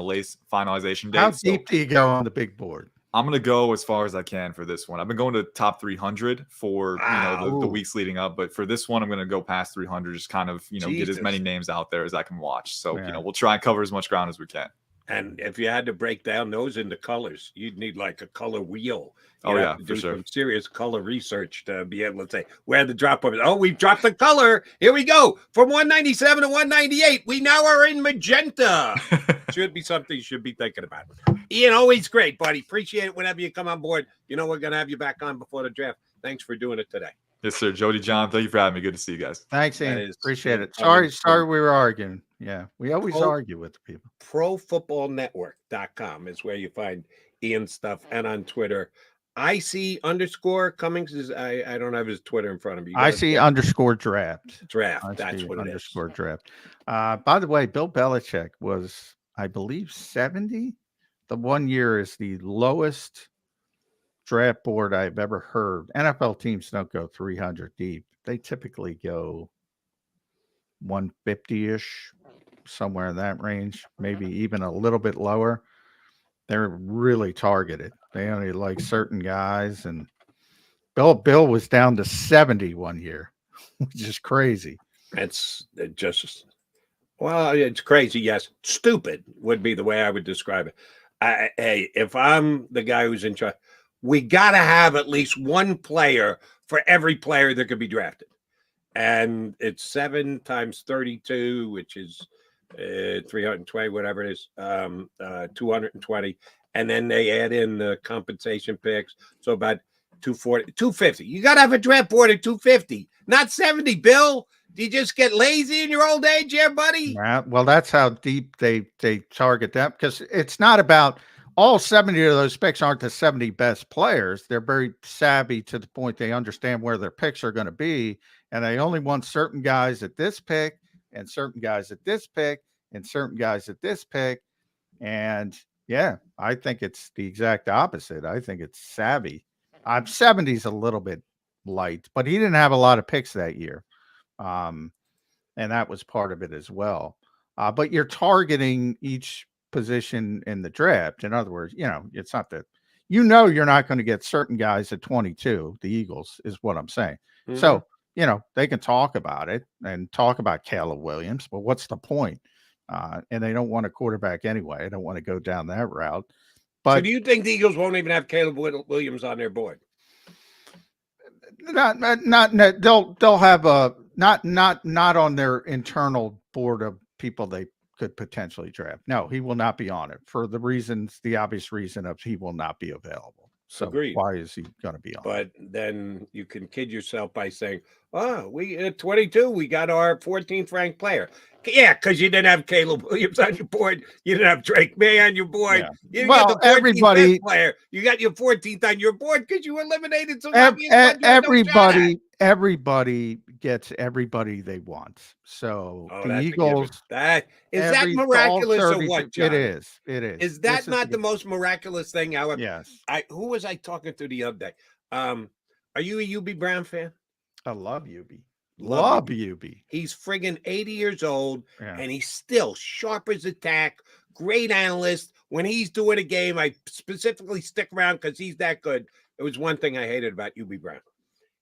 finalization date. How deep do you go on the big board? I'm going to go as far as I can for this one. I've been going to top 300 for the weeks leading up, but for this one, I'm going to go past 300, just kind of, get as many names out there as I can watch. So, we'll try and cover as much ground as we can. And if you had to break down those into colors, you'd need like a color wheel. You'd have to do for sure. some serious color research to be able to say where the drop off is. Oh, we've dropped the color. Here we go. From 197 to 198, we now are in magenta. Should be something you should be thinking about. Ian, always great, buddy. Appreciate it whenever you come on board. We're going to have you back on before the draft. Thanks for doing it today. Yes, sir. Jody, John, thank you for having me. Good to see you guys. Thanks, Ian. Appreciate it. Sorry we were arguing. Yeah, we always argue with the people. ProFootballNetwork.com is where you find Ian's stuff, and on Twitter, IC_Cummings is I don't have his Twitter in front of me. IC_draft. That's what it is. Draft. By the way, Bill Belichick was, I believe, 70. The 1 year is the lowest draft board I've ever heard. NFL teams don't go 300 deep. They typically go 150-ish, somewhere in that range, maybe even a little bit lower. They're really targeted. They only like certain guys, and Bill was down to 70 1 year, which is crazy. It's crazy. Yes, stupid would be the way I would describe it. Hey, if I'm the guy who's in charge, we got to have at least one player for every player that could be drafted. And it's 7 times 32, which is 320, whatever it is, 220. And then they add in the compensation picks. So about 240, 250. You got to have a draft board at 250, not 70, Bill. Do you just get lazy in your old age, here, buddy? Yeah, well, that's how deep they target them, because it's not about all 70 of those picks aren't the 70 best players. They're very savvy to the point they understand where their picks are going to be, and they only want certain guys at this pick and certain guys at this pick and certain guys at this pick. And yeah, I think it's the exact opposite. I think it's savvy. 70's a little bit light, but he didn't have a lot of picks that year. And that was part of it as well. But you're targeting each position in the draft. In other words, it's not that, you're not going to get certain guys at 22, the Eagles is what I'm saying. Mm-hmm. So, they can talk about it and talk about Caleb Williams, but what's the point? And they don't want a quarterback anyway. I don't want to go down that route. But so do you think the Eagles won't even have Caleb Williams on their board? Not they'll have a not on their internal board of people they could potentially draft. No, he will not be on it for the obvious reason of he will not be available. So Agreed. Why is he going to be on? But then you can kid yourself by saying, we at 22, we got our 14th ranked player. Yeah, because you didn't have Caleb Williams on your board. You didn't have Drake May on your board. Yeah. You didn't get the 14th player. You got your 14th on your board because you eliminated some everybody gets everybody they want. So the Eagles. That miraculous or what, John? It is. Is that not the most miraculous thing? However, yes. Who was I talking to the other day? Are you a UB Brown fan? I love UB. Love UB. He's friggin' 80 years old, and he's still sharp as a tack. Great analyst. When he's doing a game, I specifically stick around because he's that good. It was one thing I hated about UB Brown.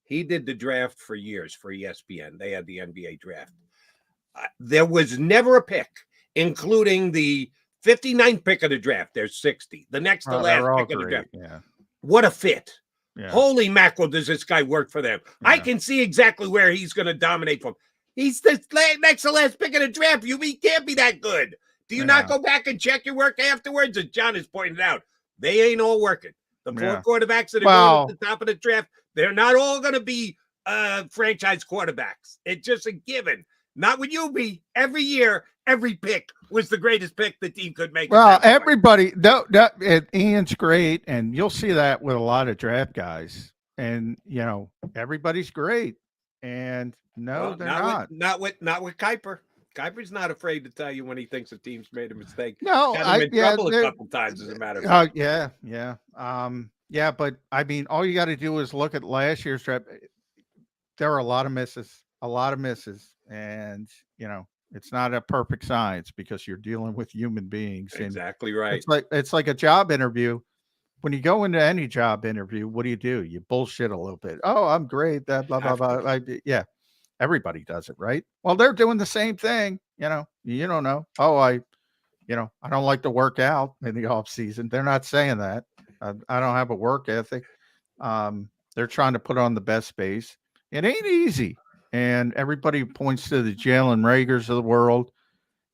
He did the draft for years for ESPN. They had the NBA draft. There was never a pick, including the 59th pick of the draft. There's 60. The next to last pick of the draft. Yeah. What a fit. Yeah. Holy mackerel, does this guy work for them? Yeah. I can see exactly where he's going to dominate from. He's the next to last pick of the draft. UB can't be that good. Do you not go back and check your work afterwards? As John has pointed out, they ain't all working. The four quarterbacks that are going at the top of the draft, they're not all going to be franchise quarterbacks. It's just a given. Not with UB. Every year, every pick was the greatest pick the team could make. Well, everybody, Ian's great, and you'll see that with a lot of draft guys. And everybody's great, and they're not. Not with Kuiper. Kuiper's not afraid to tell you when he thinks a team's made a mistake. No, got him in trouble a couple times, as a matter of fact. Yeah. But I mean, all you got to do is look at last year's draft. There are a lot of misses, and it's not a perfect science because you're dealing with human beings. Exactly right. It's like a job interview. When you go into any job interview, what do? You bullshit a little bit. Oh, I'm great. That blah blah blah. Yeah, everybody does it, right? Well, they're doing the same thing. You don't know. Oh, I don't like to work out in the off season. They're not saying that. I don't have a work ethic. They're trying to put on the best space. It ain't easy. And everybody points to the Jalen Ragers of the world,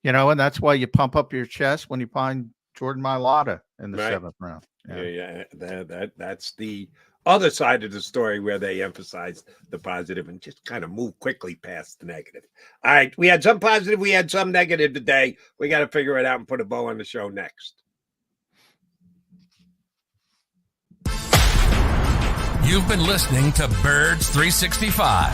and that's why you pump up your chest when you find Jordan Mailata in the 7th round. Yeah. That's the other side of the story where they emphasize the positive and just kind of move quickly past the negative. All right, we had some positive, we had some negative today. We got to figure it out and put a bow on the show next. You've been listening to Birds 365,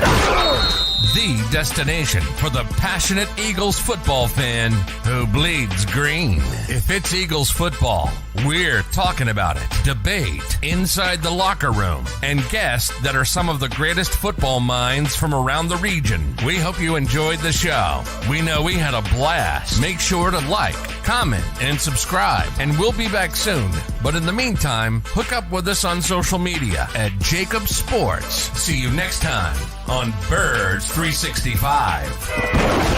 the destination for the passionate Eagles football fan who bleeds green. If it's Eagles football, we're talking about it. Debate inside the locker room and guests that are some of the greatest football minds from around the region. We hope you enjoyed the show. We know we had a blast. Make sure to like, comment, and subscribe, and we'll be back soon. But in the meantime, hook up with us on social media at JAKIB Sports. See you next time on Birds 365.